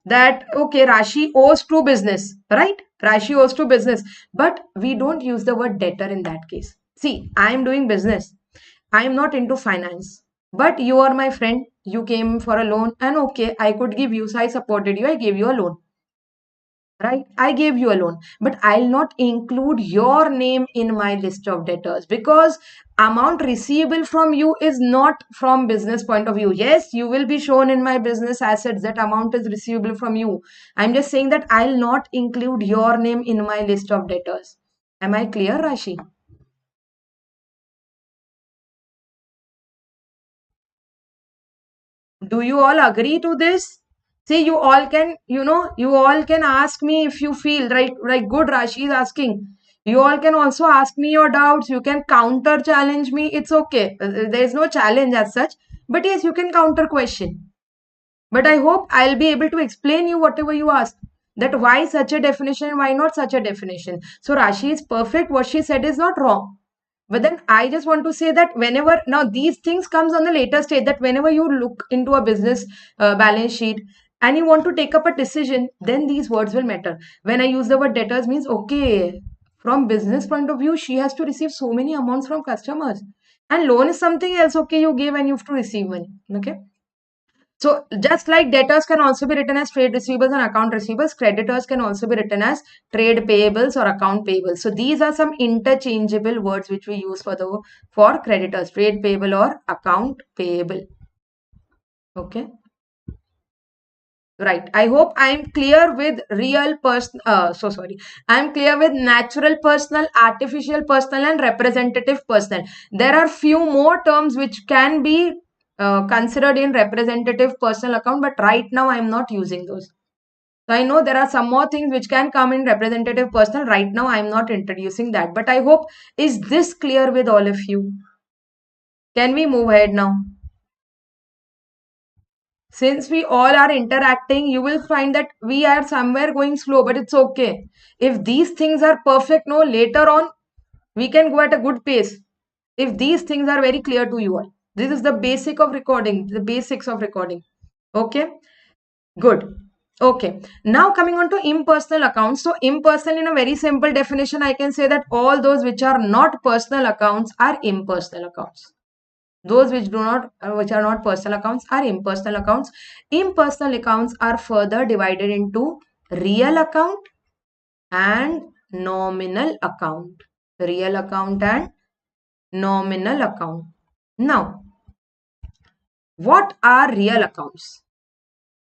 [SPEAKER 1] that, okay, Rashi owes to business, right? Rashi owes to business. But we don't use the word debtor in that case. See, I am doing business. I am not into finance. But you are my friend. You came for a loan and okay, I could give you. So I supported you. I gave you a loan, right? I gave you a loan, but I'll not include your name in my list of debtors because amount receivable from you is not from business point of view. Yes, you will be shown in my business assets that amount is receivable from you. I'm just saying that I'll not include your name in my list of debtors. Am I clear, Rashi? Do you all agree to this? See, you all can ask me if you feel right. Right, good. Rashi is asking. You all can also ask me your doubts. You can counter challenge me. It's okay. There is no challenge as such. But yes, you can counter question. But I hope I'll be able to explain you whatever you ask. That why such a definition, why not such a definition. So Rashi is perfect. What she said is not wrong. But then I just want to say that whenever now these things comes on the later stage, that whenever you look into a business balance sheet and you want to take up a decision, then these words will matter. When I use the word debtors means, okay, from business point of view, she has to receive so many amounts from customers. And loan is something else. Okay, you give and you have to receive money. Okay. So just like debtors can also be written as trade receivables and account receivables, creditors can also be written as trade payables or account payables. So these are some interchangeable words which we use for creditors, trade payable or account payable. Okay. Right. I hope I'm clear with real person. I'm clear with natural personal, artificial personal, and representative personal. There are few more terms which can be considered in representative personal account, but right now I'm not using those. So I know there are some more things which can come in representative personal. Right now I'm not introducing that, but I hope is this clear with all of you? Can we move ahead now? Since we all are interacting, you will find that we are somewhere going slow, but it's okay. If these things are perfect, no, later on, we can go at a good pace. If these things are very clear to you all. This is the basic of recording, the basics of recording. Okay, good. Okay, now coming on to impersonal accounts. So impersonal, in a very simple definition, I can say that all those which are not personal accounts are impersonal accounts. Those which are not personal accounts are impersonal accounts. Impersonal accounts are further divided into real account and nominal account. Real account and nominal account. Now, what are real accounts?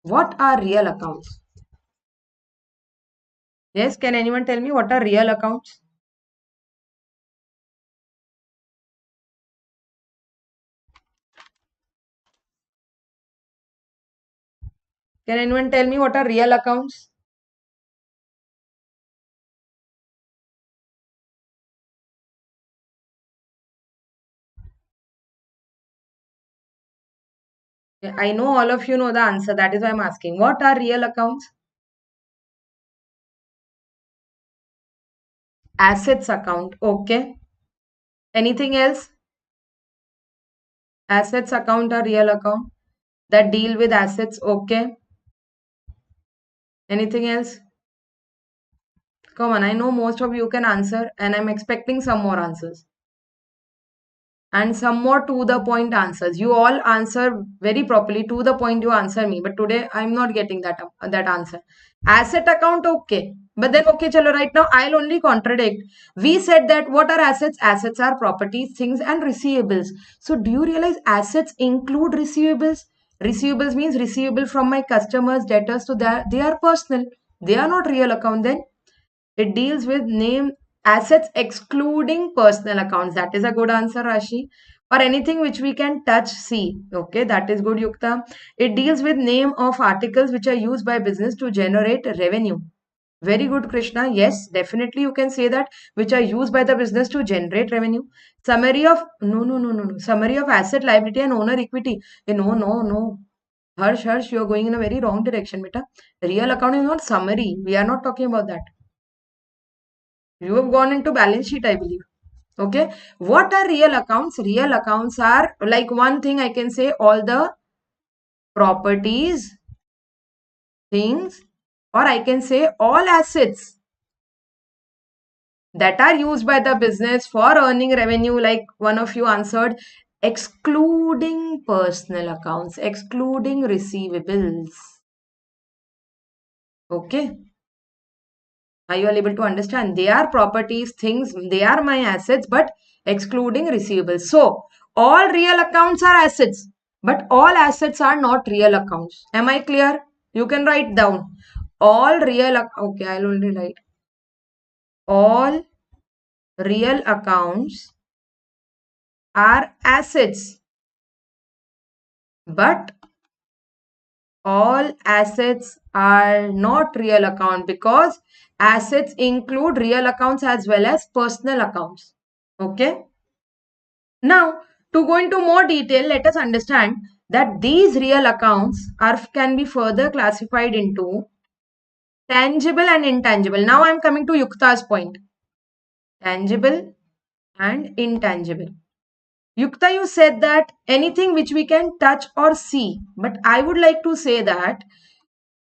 [SPEAKER 1] What are real accounts? Yes, can anyone tell me what are real accounts? Can anyone tell me what are real accounts? I know all of you know the answer. That is why I'm asking. What are real accounts? Assets account. Okay. Anything else? Assets account or real account that deal with assets. Okay. Anything else? Come on. I know most of you can answer and I'm expecting some more answers. And some more to the point answers. You all answer very properly to the point you answer me. But today I'm not getting that answer. Asset account, okay. But then, okay, chalo, right now I'll only contradict. We said that what are assets? Assets are properties, things, and receivables. So, do you realize assets include receivables? Receivables means receivable from my customers, debtors, so that they are personal. They are not real account then. It deals with name assets excluding personal accounts. That is a good answer, Rashi. or anything which we can touch, see. Okay, that is good, Yukta. It deals with name of articles which are used by business to generate revenue. Very good, Krishna. Yes, definitely you can say that, which are used by the business to generate revenue. Summary of, no. Summary of asset, liability and owner equity. No. Harsh, you are going in a very wrong direction, beta. Real account is not summary. We are not talking about that. You have gone into balance sheet, I believe. Okay. What are real accounts? Real accounts are like one thing I can say all the properties, things, or I can say all assets that are used by the business for earning revenue, like one of you answered, excluding personal accounts, excluding receivables. Okay. Are you all able to understand? They are properties, things, they are my assets, but excluding receivables. So, all real accounts are assets, but all assets are not real accounts. Am I clear? You can write down. All real, okay, I'll only write. All real accounts are assets, but all assets are not real account because assets include real accounts as well as personal accounts. Okay. Now, to go into more detail, let us understand that these real accounts can be further classified into tangible and intangible. Now I am coming to Yukta's point. Tangible and intangible. Yukta, you said that anything which we can touch or see, but I would like to say that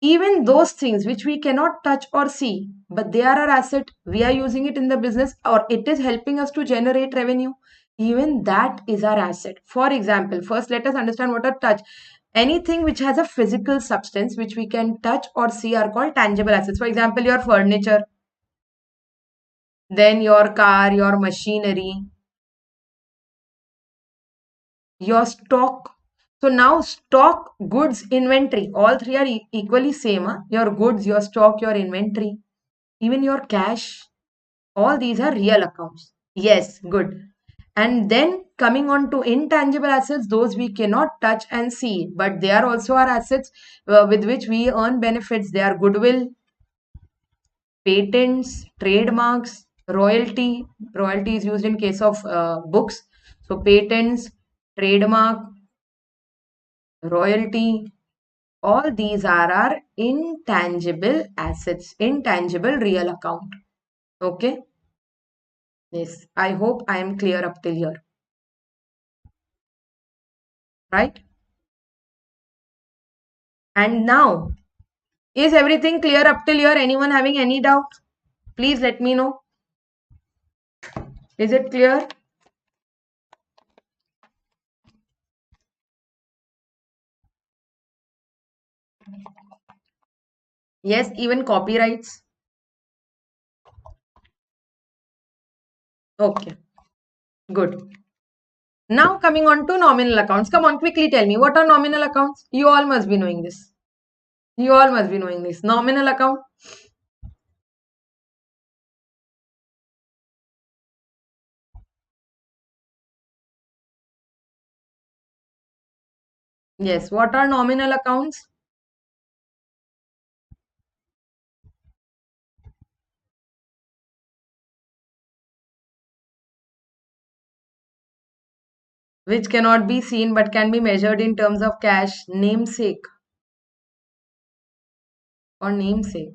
[SPEAKER 1] even those things which we cannot touch or see, but they are our asset, we are using it in the business or it is helping us to generate revenue, even that is our asset. For example, first let us understand what are touch. Anything which has a physical substance which we can touch or see are called tangible assets. For example, your furniture, then your car, your machinery, your stock. So now stock, goods, inventory, all three are equally same. Huh? Your goods, your stock, your inventory, even your cash, all these are real accounts. Yes, good. And then coming on to intangible assets, those we cannot touch and see, but they are also our assets with which we earn benefits. They are goodwill, patents, trademarks, royalty. Royalty is used in case of books. So patents, trademark, royalty, all these are our intangible assets, intangible real account. Okay. Yes, I hope I am clear up till here. Right? And now, is everything clear up till here? Anyone having any doubt? Please let me know. Is it clear? Yes, even copyrights. Okay, good. Now coming on to nominal accounts. Come on, quickly tell me, what are nominal accounts? You all must be knowing this. You all must be knowing this. Nominal account. Yes, what are nominal accounts? Which cannot be seen but can be measured in terms of cash. Namesake or namesake.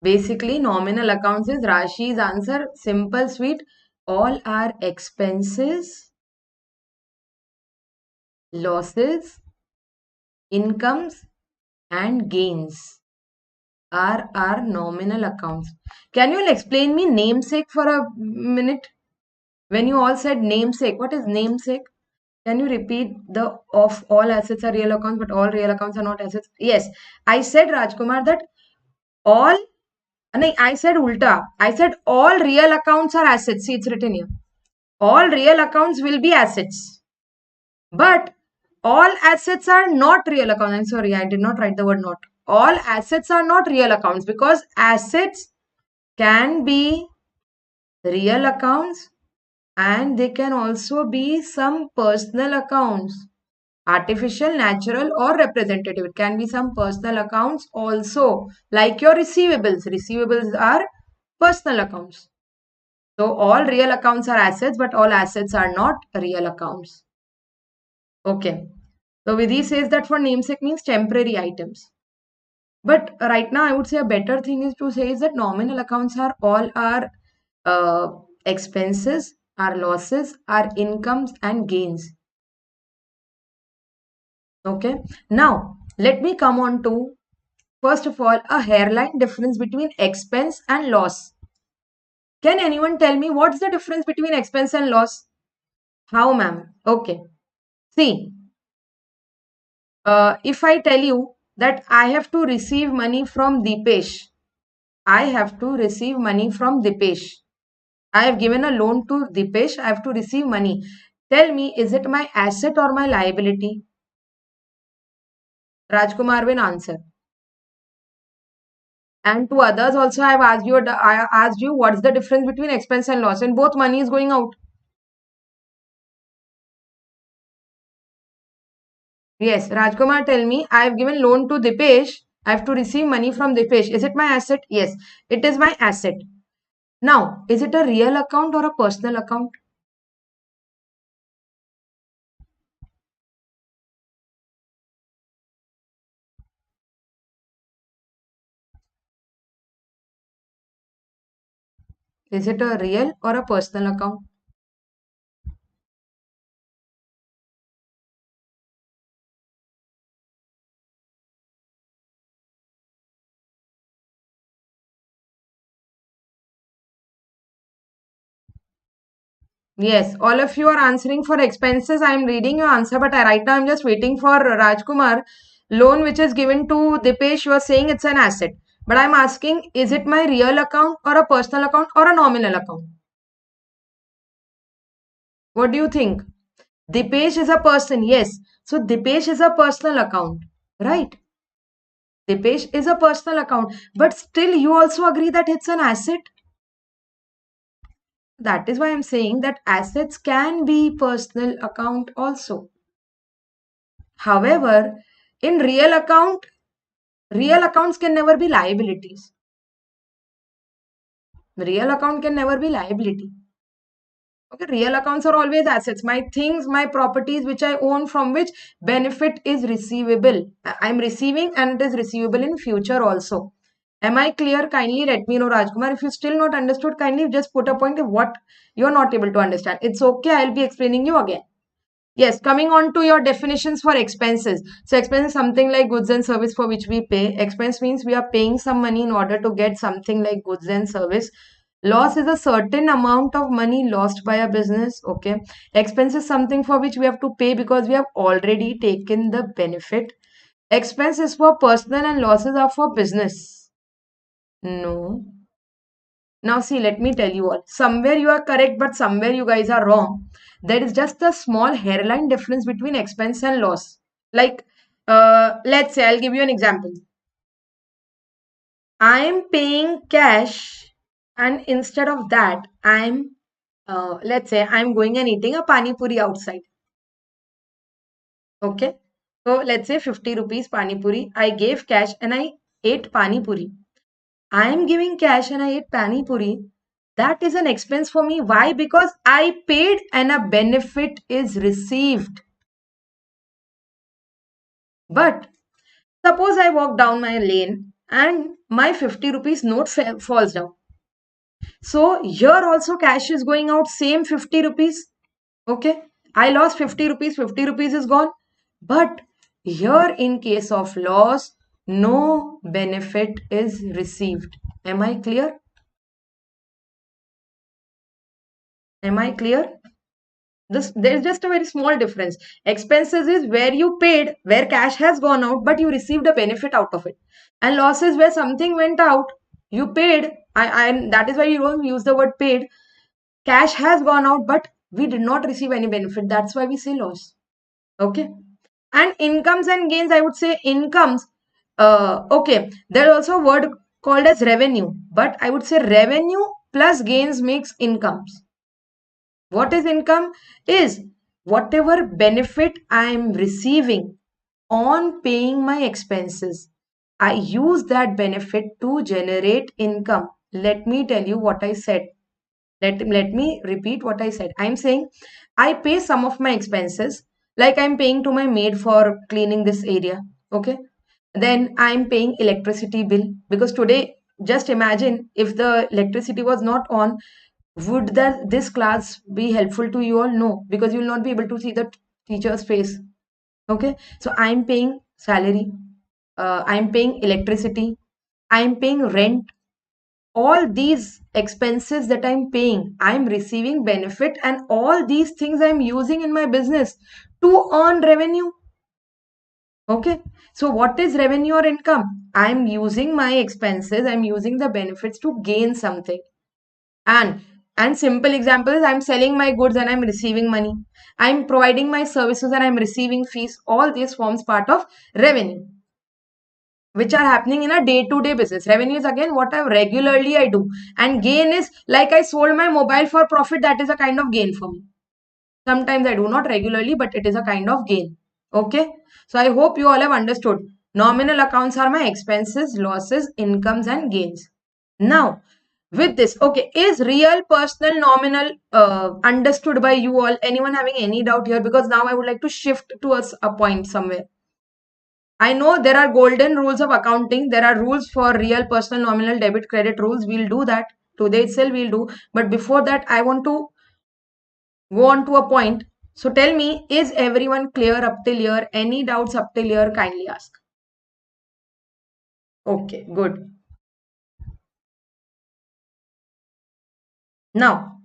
[SPEAKER 1] Basically, nominal accounts is Rashi's answer. Simple, sweet. All are expenses, losses, incomes, and gains are our nominal accounts. Can you explain me namesake for a minute? When you all said namesake, what is namesake? Can you repeat the of all assets are real accounts, but all real accounts are not assets? Yes, I said Rajkumar that all. No, I said ulta. I said all real accounts are assets. See, it's written here. All real accounts will be assets. But all assets are not real accounts. I'm sorry, I did not write the word not. All assets are not real accounts because assets can be real accounts and they can also be some personal accounts. Artificial, natural, or representative. It can be some personal accounts also, like your receivables. Receivables are personal accounts. So all real accounts are assets, but all assets are not real accounts. Okay. So Vidhi says that for namesake means temporary items. But right now, I would say a better thing is to say is that nominal accounts are all our uh, expenses, our losses, our incomes and gains. Okay. Now, let me come on to, first of all, a hairline difference between expense and loss. Can anyone tell me what's the difference between expense and loss? How, ma'am? Okay. See, if I tell you that I have to receive money from Deepesh, I have to receive money from Deepesh. I have given a loan to Deepesh, I have to receive money. Tell me, is it my asset or my liability? Rajkumar will answer. And to others also, I asked you what's the difference between expense and loss, and both money is going out. Yes, Rajkumar, tell me, I have given loan to Dipesh. I have to receive money from Dipesh. Is it my asset? Yes, it is my asset. Now, is it a real account or a personal account? Is it a real or a personal account? Yes, all of you are answering for expenses. I am reading your answer, but right now I'm just waiting for Rajkumar. Loan which is given to Dipesh, you are saying it's an asset. But I'm asking, is it my real account or a personal account or a nominal account? What do you think? Dipesh is a person, yes. So Dipesh is a personal account, right? Dipesh is a personal account, but still you also agree that it's an asset. That is why I'm saying that assets can be personal account also. However, in real accounts can never be liabilities. Real account can never be liability. Okay, real accounts are always assets. My things, my properties which I own from which benefit is receivable. I'm receiving and it is receivable in future also. Am I clear? Kindly let me know, Rajkumar. If you still not understood, kindly just put a point of what you're not able to understand. It's okay. I'll be explaining you again. Yes, coming on to your definitions for expenses. So expense is something like goods and service for which we pay. Expense means we are paying some money in order to get something like goods and service. Loss is a certain amount of money lost by a business. Okay. Expense is something for which we have to pay because we have already taken the benefit. Expense is for personal and losses are for business. No. Now see, let me tell you all. Somewhere you are correct, but somewhere you guys are wrong. There is just a small hairline difference between expense and loss. Like, let's say, I'll give you an example. I am paying cash, and instead of that, let's say, I'm going and eating a pani puri outside. Okay. So let's say 50 rupees pani puri. I gave cash and I ate pani puri. I am giving cash and I ate pani puri. That is an expense for me. Why? Because I paid and a benefit is received. But suppose I walk down my lane and my 50 rupees note falls down. So here also cash is going out, same 50 rupees. Okay. I lost 50 rupees, 50 rupees is gone. But here in case of loss, no benefit is received. Am I clear? Am I clear? There's just a very small difference. Expenses is where you paid, where cash has gone out, but you received a benefit out of it. And losses where something went out, you paid. That is why you don't use the word paid. Cash has gone out, but we did not receive any benefit. That's why we say loss. Okay. And incomes and gains, I would say incomes. Okay. There's also a word. called as revenue, but I would say revenue plus gains makes incomes. What is income? Is whatever benefit I am receiving on paying my expenses. I use that benefit to generate income. Let me tell you what I said. Let me repeat what I said. I'm saying I pay some of my expenses, like I'm paying to my maid for cleaning this area. Okay. Then I'm paying electricity bill because today, just imagine if the electricity was not on, would that this class be helpful to you all? No, because you will not be able to see the teacher's face. Okay. So I'm paying salary, I'm paying electricity, I'm paying rent. All these expenses that I'm paying, I'm receiving benefit, and all these things I'm using in my business to earn revenue. Okay. So what is revenue or income? I'm using my expenses, I'm using the benefits to gain something. And and simple example is I'm selling my goods and I'm receiving money. I'm providing my services and I'm receiving fees. All this forms part of revenue, which are happening in a day-to-day business. Revenue is again what I regularly I do. And gain is like I sold my mobile for profit, that is a kind of gain for me. Sometimes I do not regularly, but it is a kind of gain. Okay. So I hope you all have understood. Nominal accounts are my expenses, losses, incomes, and gains. Now, with this, okay, is real personal nominal understood by you all? Anyone having any doubt here? Because now I would like to shift towards a point somewhere. I know there are golden rules of accounting. There are rules for real personal nominal debit credit rules. We'll do that. Today itself we'll do. But before that, I want to go on to a point. So tell me, is everyone clear up till here? Any doubts up till here? Kindly ask. Okay, good. Now,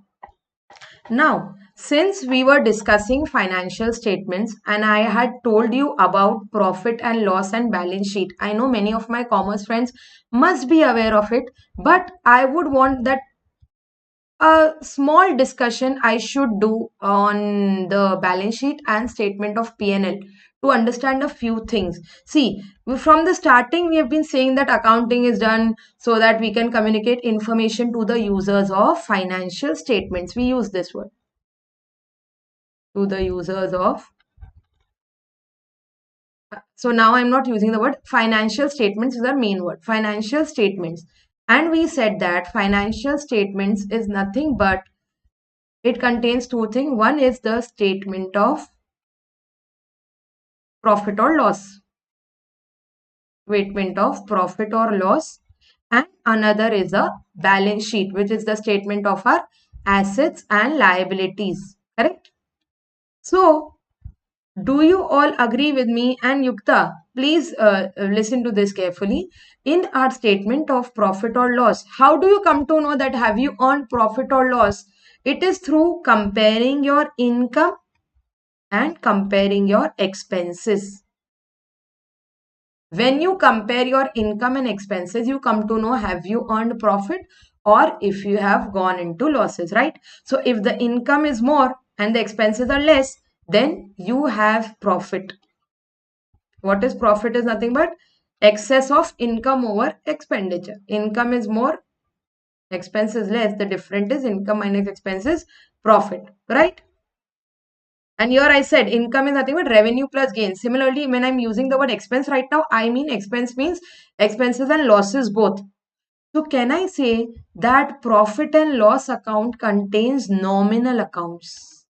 [SPEAKER 1] since we were discussing financial statements and I had told you about profit and loss and balance sheet, I know many of my commerce friends must be aware of it, but I would want that a small discussion I should do on the balance sheet and statement of P&L to understand a few things. See, from the starting, we have been saying that accounting is done so that we can communicate information to the users of financial statements. We use this word, to the users of. So now I'm not using the word financial statements, is the main word, financial statements. And we said that financial statements is nothing but it contains two things. One is the statement of profit or loss, statement of profit or loss, and another is a balance sheet, which is the statement of our assets and liabilities. Correct? So, do you all agree with me? And Yukta, please listen to this carefully. In our statement of profit or loss, how do you come to know that have you earned profit or loss? It is through comparing your income and comparing your expenses. When you compare your income and expenses, you come to know have you earned profit or if you have gone into losses, right? So if the income is more and the expenses are less, then you have profit. What is profit is nothing but excess of income over expenditure. Income is more, expense is less. The difference is income minus expenses, profit, right? And here I said income is nothing but revenue plus gain. Similarly, when I'm using the word expense right now, I mean expense means expenses and losses both. So can I say that profit and loss account contains nominal accounts?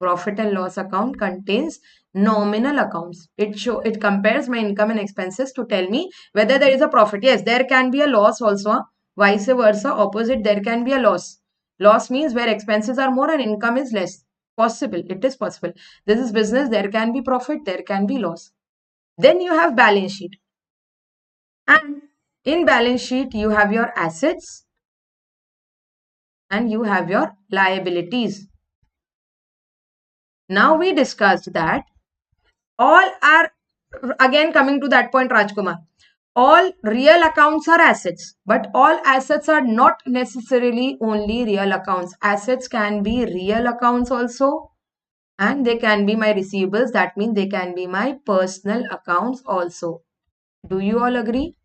[SPEAKER 1] Profit and loss account contains nominal accounts. It compares my income and expenses to tell me whether there is a profit. Yes, there can be a loss also. Vice versa, opposite, there can be a loss. Loss means where expenses are more and income is less. Possible. It is possible. This is business. There can be profit. There can be loss. Then you have balance sheet. And in balance sheet, you have your assets and you have your liabilities. Now we discussed that all are, again coming to that point, Rajkumar, all real accounts are assets, but all assets are not necessarily only real accounts. Assets can be real accounts also, and they can be my receivables. That means they can be my personal accounts also. Do you all agree?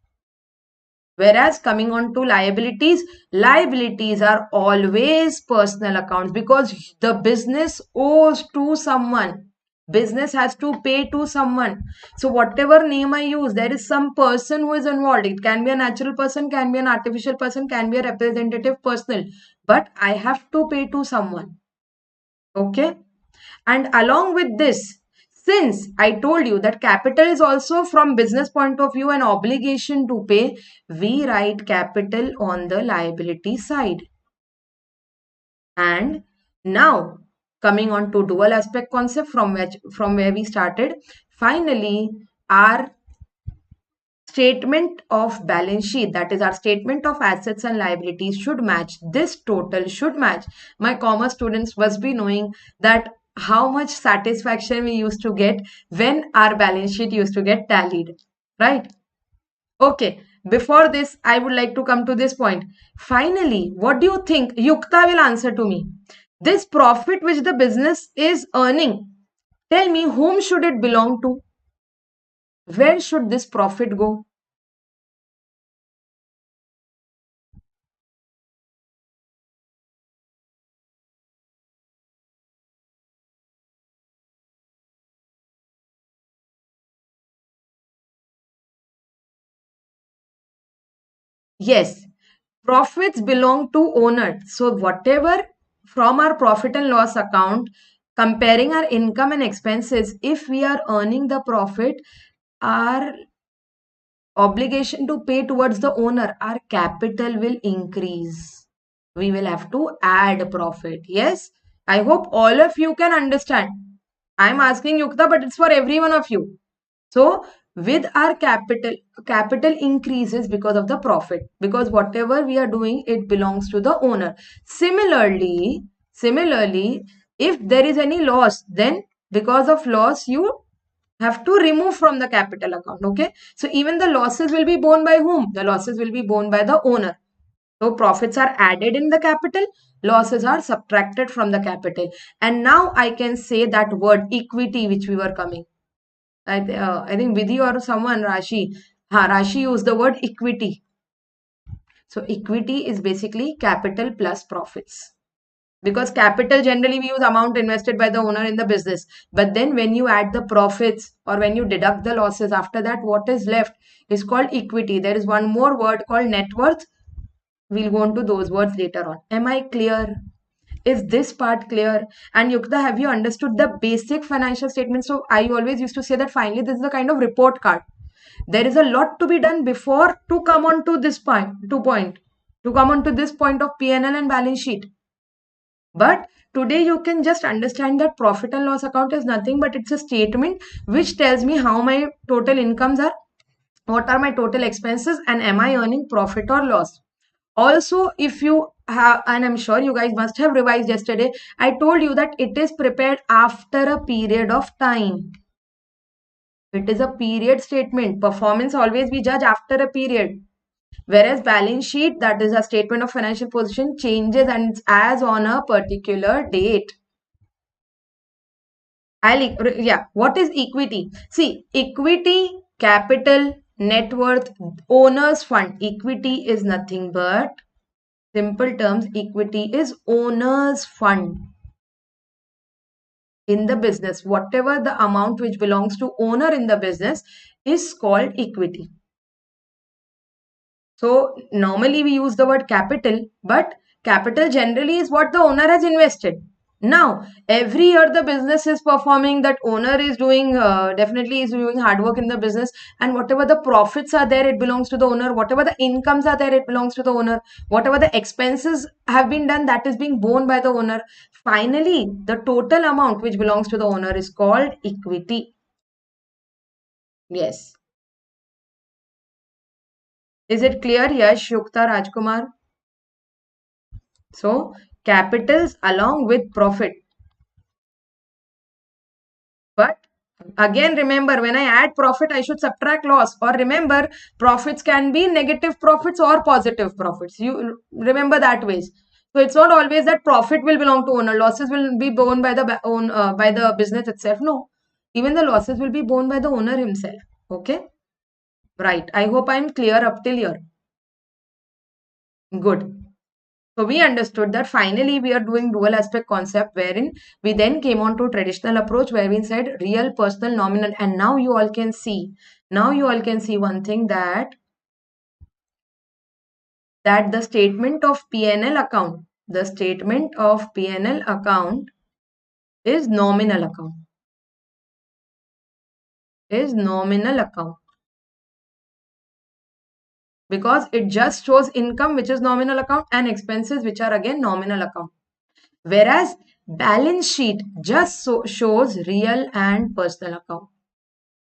[SPEAKER 1] Whereas coming on to liabilities, liabilities are always personal accounts because the business owes to someone. Business has to pay to someone. So whatever name I use, there is some person who is involved. It can be a natural person, can be an artificial person, can be a representative personal. But I have to pay to someone. Okay. And along with this, since I told you that capital is also from business point of view an obligation to pay, we write capital on the liability side. And now coming on to dual aspect concept from where we started, finally our statement of balance sheet, that is our statement of assets and liabilities, should match. This total should match. My commerce students must be knowing that how much satisfaction we used to get when our balance sheet used to get tallied, right? Okay, before this I would like to come to this point. Finally, what do you think? Yukta will answer to me. This profit which the business is earning, tell me, whom should it belong to? Where should this profit go? Yes, profits belong to owner. So whatever from our profit and loss account, comparing our income and expenses, if we are earning the profit, our obligation to pay towards the owner, our capital will increase. We will have to add profit. Yes, I hope all of you can understand. I'm asking Yukta, but it's for every one of you. So with our capital increases because of the profit, because whatever we are doing, it belongs to the owner. Similarly, if there is any loss, then because of loss, you have to remove from the capital account. Okay. So even the losses will be borne by whom? The losses will be borne by the owner. So profits are added in the capital, losses are subtracted from the capital. And now I can say that word equity which we were coming. I think Vidhi or someone, Rashi used the word equity. So equity is basically capital plus profits. Because capital generally we use amount invested by the owner in the business. But then when you add the profits or when you deduct the losses, after that what is left is called equity. There is one more word called net worth. We'll go on to those words later on. Am I clear? Is this part clear? And Yukta, have you understood the basic financial statement? So I always used to say that finally this is a kind of report card. There is a lot to be done before to come on to this point, to come on to this point of P&L and balance sheet. But today you can just understand that profit and loss account is nothing but it's a statement which tells me how my total incomes are, what are my total expenses, and am I earning profit or loss. Also, if you have, and I'm sure you guys must have revised yesterday, I told you that it is prepared after a period of time. It is a period statement. Performance always we judge after a period. Whereas balance sheet, that is a statement of financial position, changes and it's as on a particular date. Yeah, what is equity? See, equity, capital, net worth, owner's fund. Equity is nothing but, simple terms, equity is owner's fund in the business. Whatever the amount which belongs to owner in the business is called equity. So normally we use the word capital, but capital generally is what the owner has invested. Now, every year the business is performing, that owner is doing, definitely is doing hard work in the business, and whatever the profits are there, it belongs to the owner. Whatever the incomes are there, it belongs to the owner. Whatever the expenses have been done, that is being borne by the owner. Finally, the total amount which belongs to the owner is called equity. Yes. Is it clear? Yash, Yukta, Rajkumar? So, capitals along with profit. But again, remember, when I add profit, I should subtract loss. Or remember, profits can be negative profits or positive profits. You remember that ways. So it's not always that profit will belong to owner. Losses will be borne by the by the business itself. No, even the losses will be borne by the owner himself. Okay, right. I hope I'm clear up till here. Good. So we understood that finally we are doing dual aspect concept, wherein we then came on to traditional approach where we said real, personal, nominal, and now you all can see one thing, that the statement of PNL account, the statement of PNL account is nominal account, is nominal account, because it just shows income, which is nominal account, and expenses, which are again nominal account. Whereas balance sheet just shows real and personal account.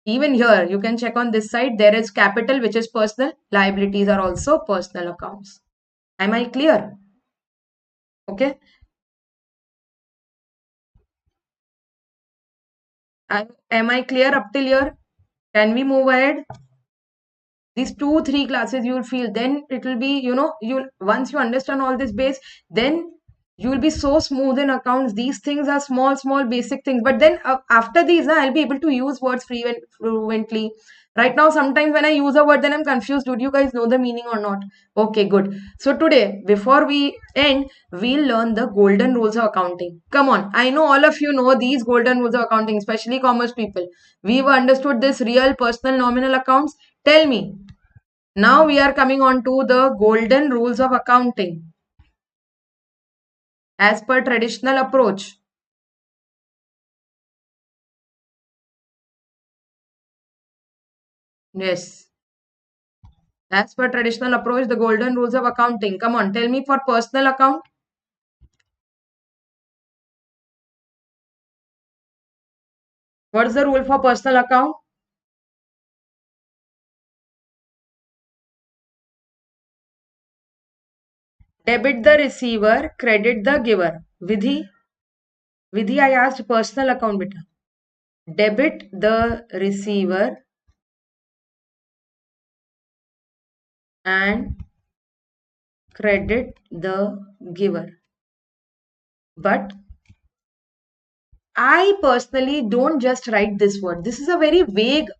[SPEAKER 1] Even here, you can check on this side, there is capital, which is personal, liabilities are also personal accounts. Am I clear? Okay. Am I clear up till here? Can we move ahead? These 2 3 classes you will feel, then it will be, you once you understand all this base, then you will be so smooth in accounts. These things are small basic things, but then after these I'll be able to use words fluently. Right now sometimes when I use a word, then I'm confused, do you guys know the meaning or not? Okay, good. So today, before we end, we'll learn the golden rules of accounting. Come on, I know all of you know these golden rules of accounting, especially commerce people. We've understood this real, personal, nominal accounts. Tell me, now we are coming on to the golden rules of accounting as per traditional approach. Yes. As per traditional approach, the golden rules of accounting. Come on, tell me for personal account. What is the rule for personal account? Debit the receiver, credit the giver. Vidhi, I asked personal account beta. Debit the receiver and credit the giver. But I personally don't just write this word. This is a very vague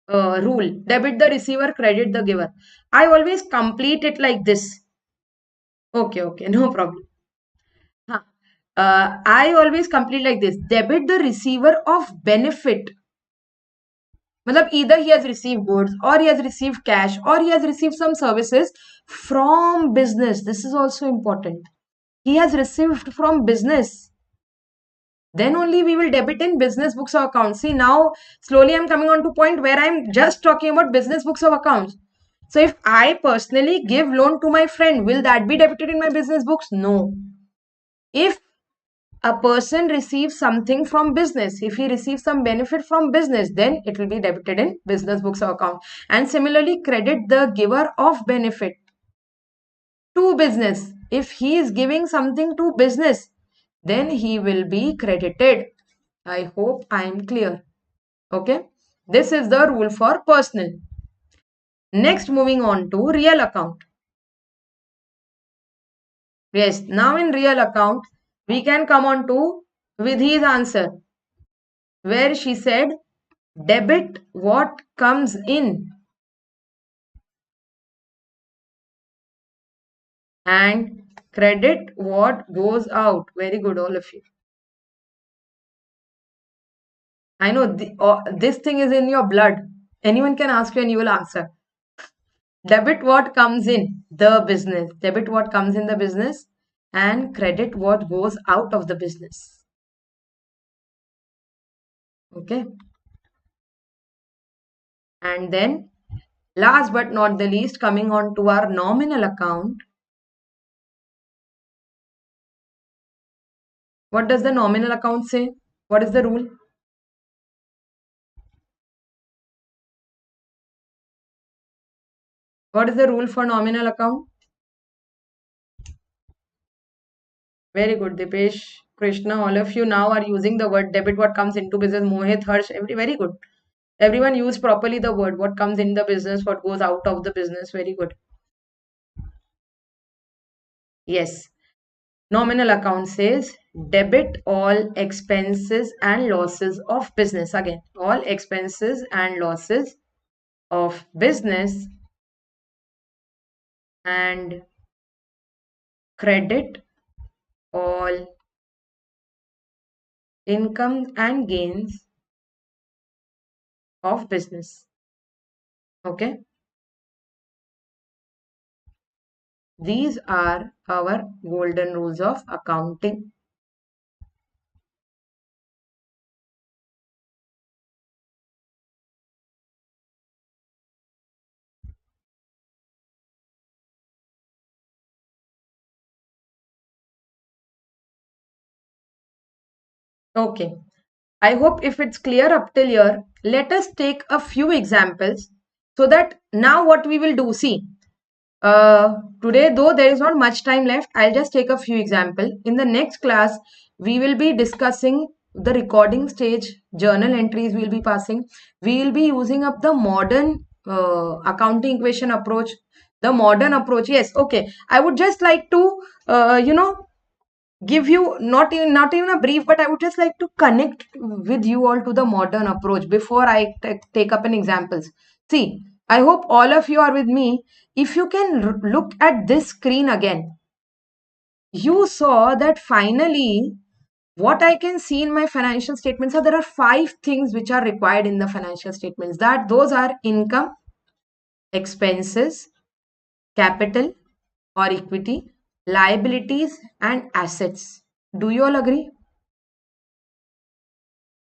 [SPEAKER 1] rule. Debit the receiver, credit the giver. I always complete it like this. Okay, no problem. Huh. I always complete like this. Debit the receiver of benefit. Matlab, either he has received goods, or he has received cash, or he has received some services from business. This is also important. He has received from business. Then only we will debit in business books of accounts. See, now slowly I'm coming on to point where I'm just talking about business books of accounts. So if I personally give loan to my friend, will that be debited in my business books? No. If a person receives something from business, if he receives some benefit from business, then it will be debited in business books of account. And similarly, credit the giver of benefit to business. If he is giving something to business, then he will be credited. I hope I am clear. Okay. This is the rule for personal. Next, moving on to real account. Yes, now in real account, we can come on to Vidhi's answer, where she said, debit what comes in and credit what goes out. Very good, all of you. I know this thing is in your blood. Anyone can ask you and you will answer. Debit what comes in the business, debit what comes in the business, and credit what goes out of the business. Okay. And then last but not the least, coming on to our nominal account. What does the nominal account say? What is the rule? What is the rule for nominal account? Very good, Dipesh, Krishna, all of you now are using the word debit what comes into business. Mohit, Harsh, very good. Everyone use properly the word what comes in the business, what goes out of the business. Very good. Yes. Nominal account says debit all expenses and losses of business. Again, all expenses and losses of business and credit all income and gains of business. Okay, these are our golden rules of accounting. Okay, I hope if it's clear up till here, let us take a few examples so that now what we will do, see, today though there is not much time left, I'll just take a few examples. In the next class, we will be discussing the recording stage, journal entries we'll be passing. We'll be using up the modern accounting equation approach, the modern approach. Yes, okay. I would just like to, give you not even a brief, but I would just like to connect with you all to the modern approach before I take up an examples. See, I hope all of you are with me. If you can look at this screen again, you saw that finally what I can see in my financial statements are there are 5 things which are required in the financial statements. That those are income, expenses, capital or equity, liabilities and assets. Do you all agree?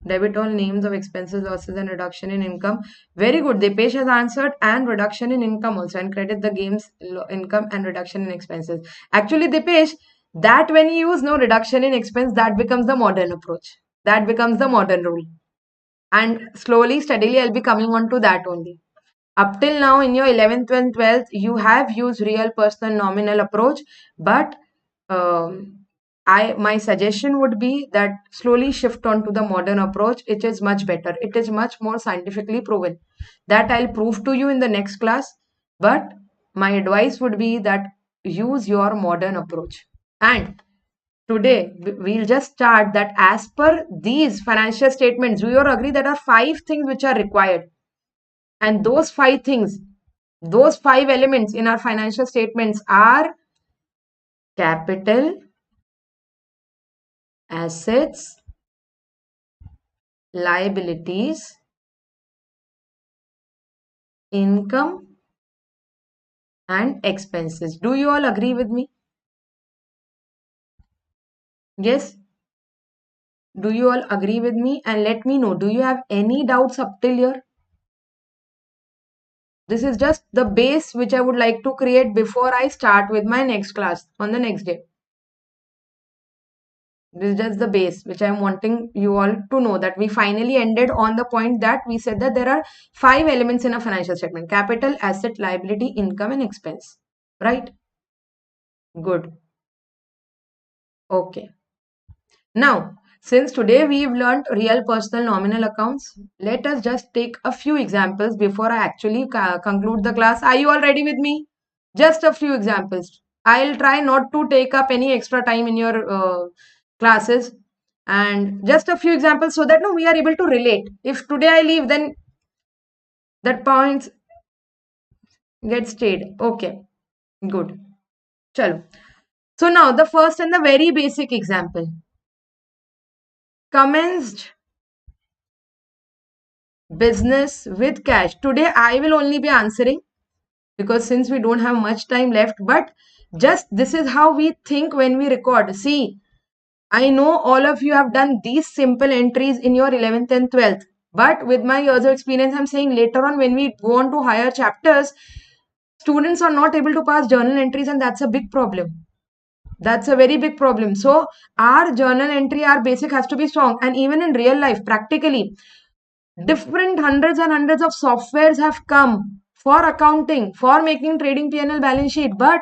[SPEAKER 1] Debit all names of expenses, losses, and reduction in income. Very good. Dipesh has answered, and reduction in income also, and credit the games income and reduction in expenses. Actually, Dipesh, that when you use no reduction in expense, that becomes the modern approach. That becomes the modern rule. And slowly, steadily, I'll be coming on to that only. Up till now, in your 11th and 12th, you have used real personal nominal approach, but my suggestion would be that slowly shift on to the modern approach. It is much better. It is much more scientifically proven. That I'll prove to you in the next class. But my advice would be that use your modern approach. And today we'll just start that as per these financial statements. Do you all agree that are 5 things which are required? And those 5 things, those 5 elements in our financial statements are capital, assets, liabilities, income, and expenses. Do you all agree with me? Yes? Do you all agree with me? And let me know, do you have any doubts up till here? This is just the base which I would like to create before I start with my next class on the next day. This is just the base which I'm wanting you all to know, that we finally ended on the point that we said that there are 5 elements in a financial statement: capital, asset, liability, income, and expense. Right? Good. Okay. Now, since today we've learned real personal nominal accounts, let us just take a few examples before I actually conclude the class. Are you all ready with me? Just a few examples. I'll try not to take up any extra time in your classes, and just a few examples so that no, we are able to relate. If today I leave, then that points get stayed. Okay, good. Chalo. So now the first and the very basic example. Commenced business with cash. Today I will only be answering because since we don't have much time left, but just this is how we think when we record. See, I know all of you have done these simple entries in your 11th and 12th, but with my years of experience, I'm saying later on when we go on to higher chapters, students are not able to pass journal entries, and that's a big problem. That's a very big problem. So our journal entry, our basic has to be strong. And even in real life, practically, different hundreds and hundreds of softwares have come for accounting, for making trading P&L balance sheet, but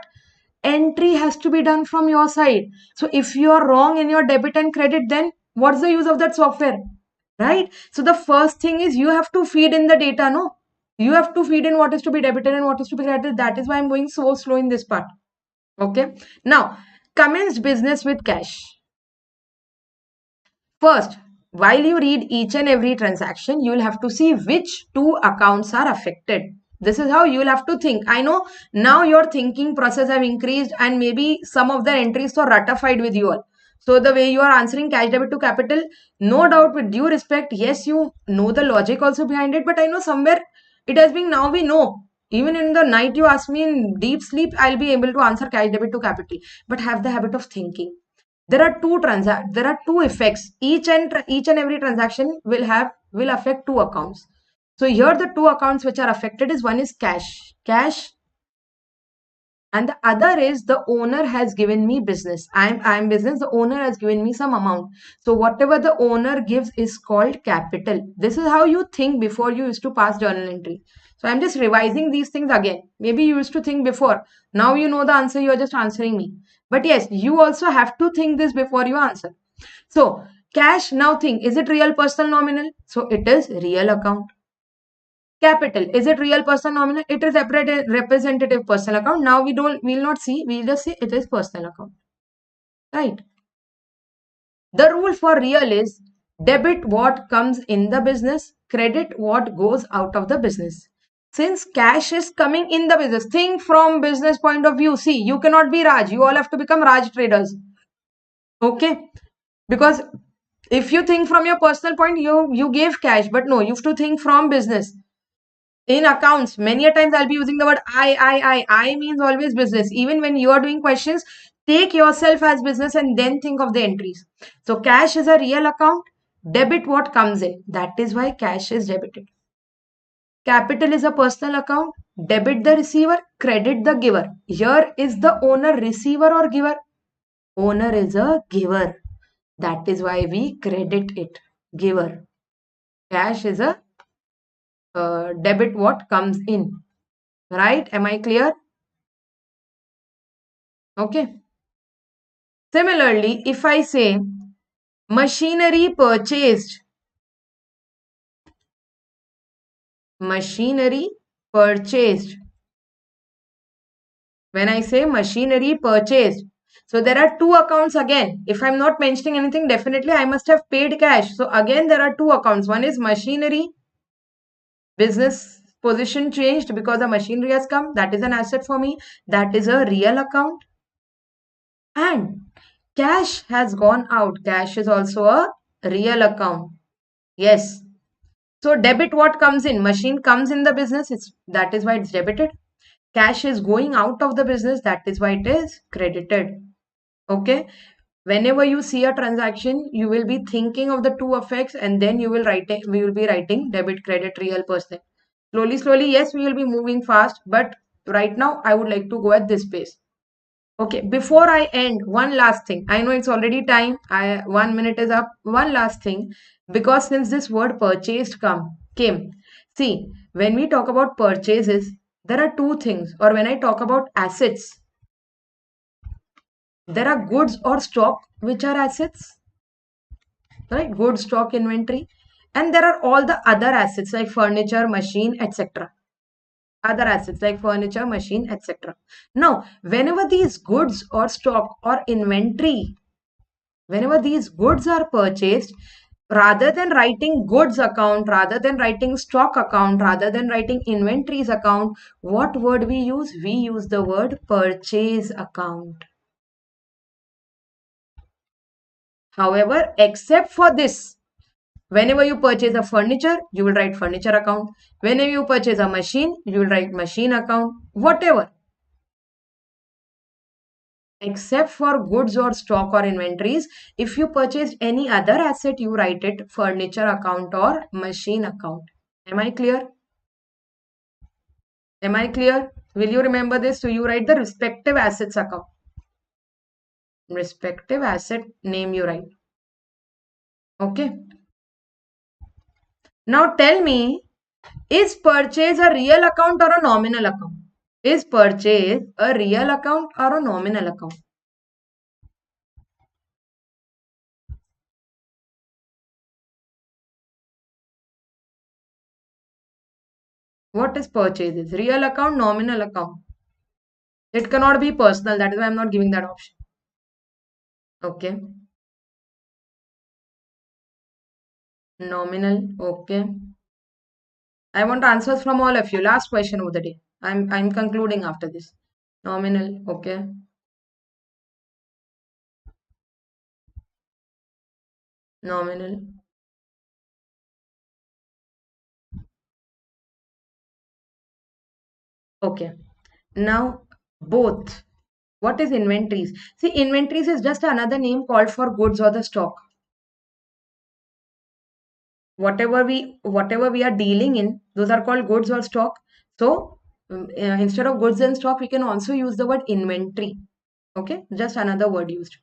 [SPEAKER 1] entry has to be done from your side. So if you are wrong in your debit and credit, then what's the use of that software? Right? So the first thing is you have to feed in the data, no? You have to feed in what is to be debited and what is to be credited. That is why I'm going so slow in this part. Okay. Now, commenced business with cash. First, while you read each and every transaction, you will have to see which 2 accounts are affected. This is how you will have to think. I know now your thinking process have increased and maybe some of the entries are ratified with you all. So the way you are answering cash debit to capital, no doubt with due respect, yes, you know the logic also behind it, but I know somewhere it has been now we know. Even in the night you ask me in deep sleep, I'll be able to answer cash debit to capital. But have the habit of thinking. There are two effects. Each and every transaction will affect two accounts. So here the two accounts which are affected is one is cash, and the other is the owner has given me business. I'm business, the owner has given me some amount. So whatever the owner gives is called capital. This is how you think before you used to pass journal entry. So I'm just revising these things again. Maybe you used to think before. Now you know the answer, you are just answering me. But yes, you also have to think this before you answer. So cash, now think, is it real, personal, nominal? So it is real account. Capital, is it real, person, nominal? It is representative personal account. Now we'll not see, we'll just say it is personal account, right? The rule for real is debit what comes in the business, credit what goes out of the business. Since cash is coming in the business, think from business point of view. See, you cannot be Raj, you all have to become Raj traders, okay? Because if you think from your personal point, you gave cash, but no, you have to think from business. In accounts, many a times I'll be using the word I means always business. Even when you are doing questions, take yourself as business and then think of the entries. So cash is a real account, debit what comes in, that is why cash is debited. Capital is a personal account, debit the receiver, credit the giver. Here is the owner receiver or giver? Owner is a giver, that is why we credit it, giver. Cash is a debit what comes in, right? Am I clear? Okay. Similarly, if I say machinery purchased, machinery purchased, when I say machinery purchased, so there are two accounts again. If I'm not mentioning anything, definitely I must have paid cash. So again, there are two accounts. One is machinery, business position changed because the machinery has come. That is an asset for me. That is a real account. And cash has gone out. Cash is also a real account. Yes. So debit what comes in? Machine comes in the business. That is why it's debited. Cash is going out of the business. That is why it is credited. Okay. Whenever you see a transaction, you will be thinking of the two effects and then we will be writing debit, credit, real, personal. Slowly, yes, we will be moving fast. But right now, I would like to go at this pace. Okay, before I end, one last thing. I know it's already time. 1 minute is up. One last thing, because since this word purchased came, see, when we talk about purchases, there are two things. Or when I talk about assets, there are goods or stock which are assets, right? Goods, stock, inventory, and there are all the other assets like furniture, machine, etc. Other assets like furniture, machine, etc. Now, whenever these goods or stock or inventory, whenever these goods are purchased, rather than writing goods account, rather than writing stock account, rather than writing inventories account, what word we use? We use the word purchase account. However, except for this, whenever you purchase a furniture, you will write furniture account. Whenever you purchase a machine, you will write machine account. Whatever. Except for goods or stock or inventories, if you purchased any other asset, you write it furniture account or machine account. Am I clear? Am I clear? Will you remember this? So you write the respective assets account. Respective asset name you write. Okay. Now tell me, is purchase a real account or a nominal account? Is purchase a real account or a nominal account? What is purchase? Is real account, nominal account? It cannot be personal. That is why I'm not giving that option. Okay. Nominal. Okay. I want answers from all of you. Last question of the day. I'm concluding after this. Nominal, okay. Nominal, okay. Now both. What is inventories? See, inventories is just another name called for goods or the stock. Whatever we are dealing in, those are called goods or stock. So instead of goods and stock, we can also use the word inventory. Okay, just another word used.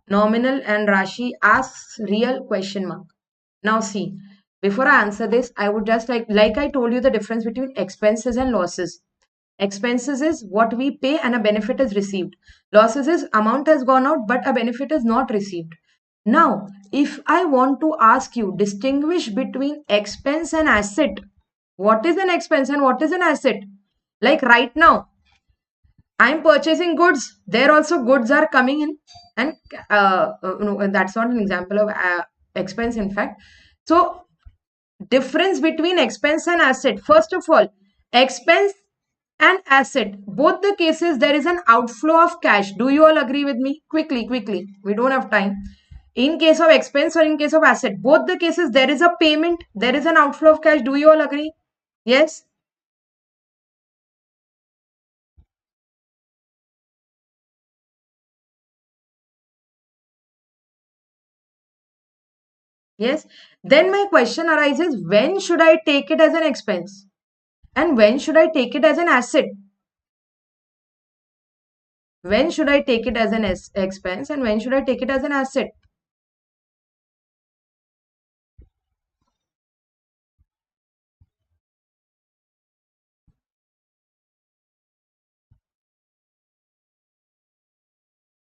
[SPEAKER 1] Nominal and Rashi asks real question mark. Now see, before I answer this, I would just like I told you the difference between expenses and losses. Expenses is what we pay and a benefit is received. Losses is amount has gone out but a benefit is not received. Now, if I want to ask you distinguish between expense and asset, what is an expense and what is an asset? Like right now, I'm purchasing goods. There also goods are coming in, and no, that's not an example of expense. In fact, so difference between expense and asset. First of all, expense and asset. Both the cases there is an outflow of cash. Do you all agree with me? Quickly, quickly. We don't have time. In case of expense or in case of asset, both the cases there is a payment. There is an outflow of cash. Do you all agree? Yes. Yes. Then my question arises, when should I take it as an expense? And when should I take it as an asset? When should I take it as an expense and when should I take it as an asset?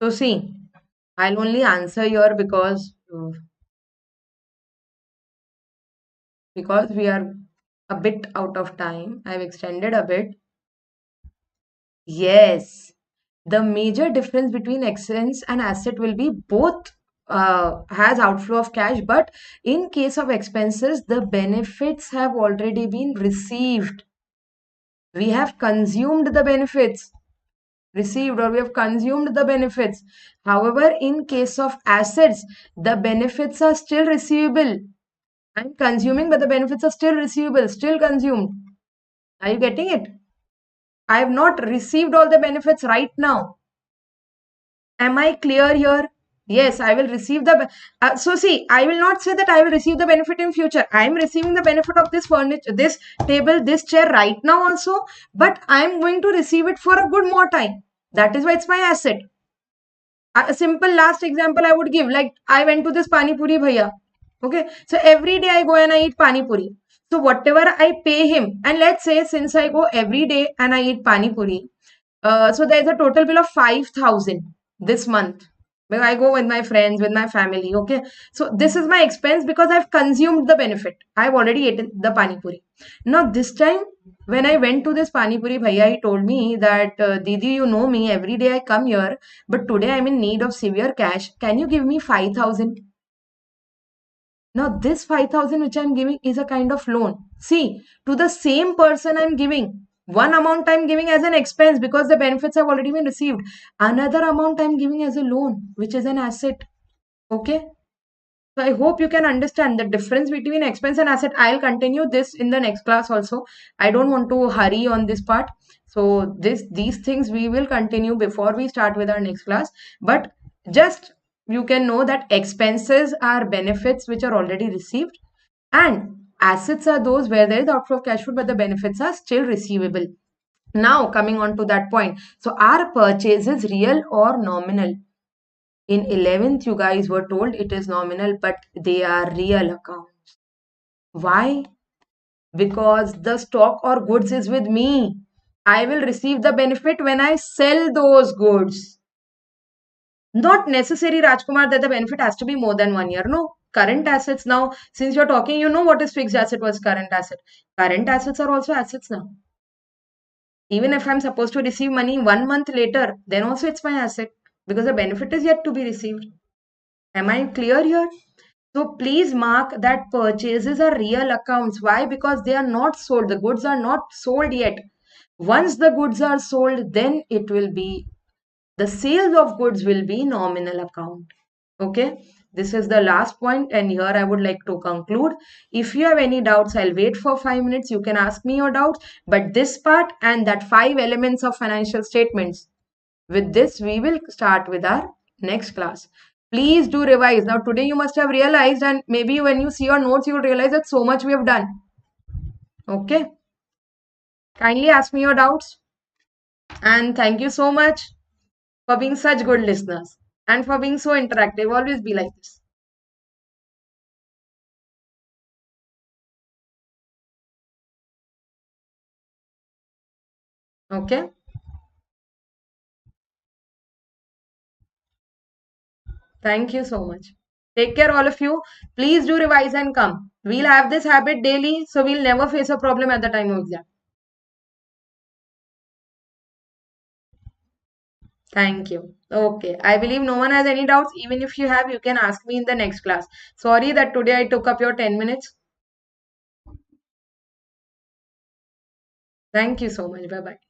[SPEAKER 1] So see, I'll only answer here because we are a bit out of time. I've extended a bit. Yes, the major difference between expense and asset will be both has outflow of cash, but in case of expenses, the benefits have already been received. We have consumed the benefits, received, or we have consumed the benefits. However, in case of assets, the benefits are still receivable. I'm consuming, but the benefits are still receivable, still consumed. Are you getting it? I have not received all the benefits right now. Am I clear here? Yes, I will receive so see, I will not say that I will receive the benefit in future. I am receiving the benefit of this furniture, this table, this chair right now also, but I am going to receive it for a good more time. That is why it's my asset. A simple last example I would give, like I went to this Pani Puri Bhaiya. Okay, so every day I go and I eat Pani Puri. So whatever I pay him, and let's say since I go every day and I eat Pani Puri, so there's a total bill of 5,000 this month. When I go with my friends, with my family, okay. So this is my expense because I've consumed the benefit. I've already eaten the Pani Puri. Now this time, when I went to this Pani Puri Bhaiya, he told me that, Didi, you know me, every day I come here, but today I'm in need of severe cash. Can you give me 5,000? Now, this 5,000 which I'm giving is a kind of loan. See, to the same person I'm giving, one amount I'm giving as an expense because the benefits have already been received. Another amount I'm giving as a loan, which is an asset. Okay. So I hope you can understand the difference between expense and asset. I'll continue this in the next class also. I don't want to hurry on this part. So these things we will continue before we start with our next class. But just you can know that expenses are benefits which are already received and assets are those where there is outflow of cash flow but the benefits are still receivable. Now coming on to that point. So are purchases real or nominal? In 11th, you guys were told it is nominal, but they are real accounts. Why? Because the stock or goods is with me. I will receive the benefit when I sell those goods. Not necessary, Rajkumar, that the benefit has to be more than 1 year. No. Current assets now, since you're talking, you know what is fixed asset was current asset. Current assets are also assets now. Even if I'm supposed to receive money 1 month later, then also it's my asset because the benefit is yet to be received. Am I clear here? So please mark that purchases are real accounts. Why? Because they are not sold. The goods are not sold yet. Once the goods are sold, then it will be the sales of goods will be nominal account. Okay, this is the last point, and here I would like to conclude. If you have any doubts, I'll wait for 5 minutes. You can ask me your doubts, but this part and that 5 elements of financial statements, with this we will start with our next class. Please do revise. Now today you must have realized, and maybe when you see your notes you will realize that so much we have done. Okay, kindly ask me your doubts, and thank you so much for being such good listeners and for being so interactive. Always be like this. Okay. Thank you so much. Take care, all of you. Please do revise and come. We'll have this habit daily, so we'll never face a problem at the time of exam. Thank you. Okay. I believe no one has any doubts. Even if you have, you can ask me in the next class. Sorry that today I took up your 10 minutes. Thank you so much. Bye bye.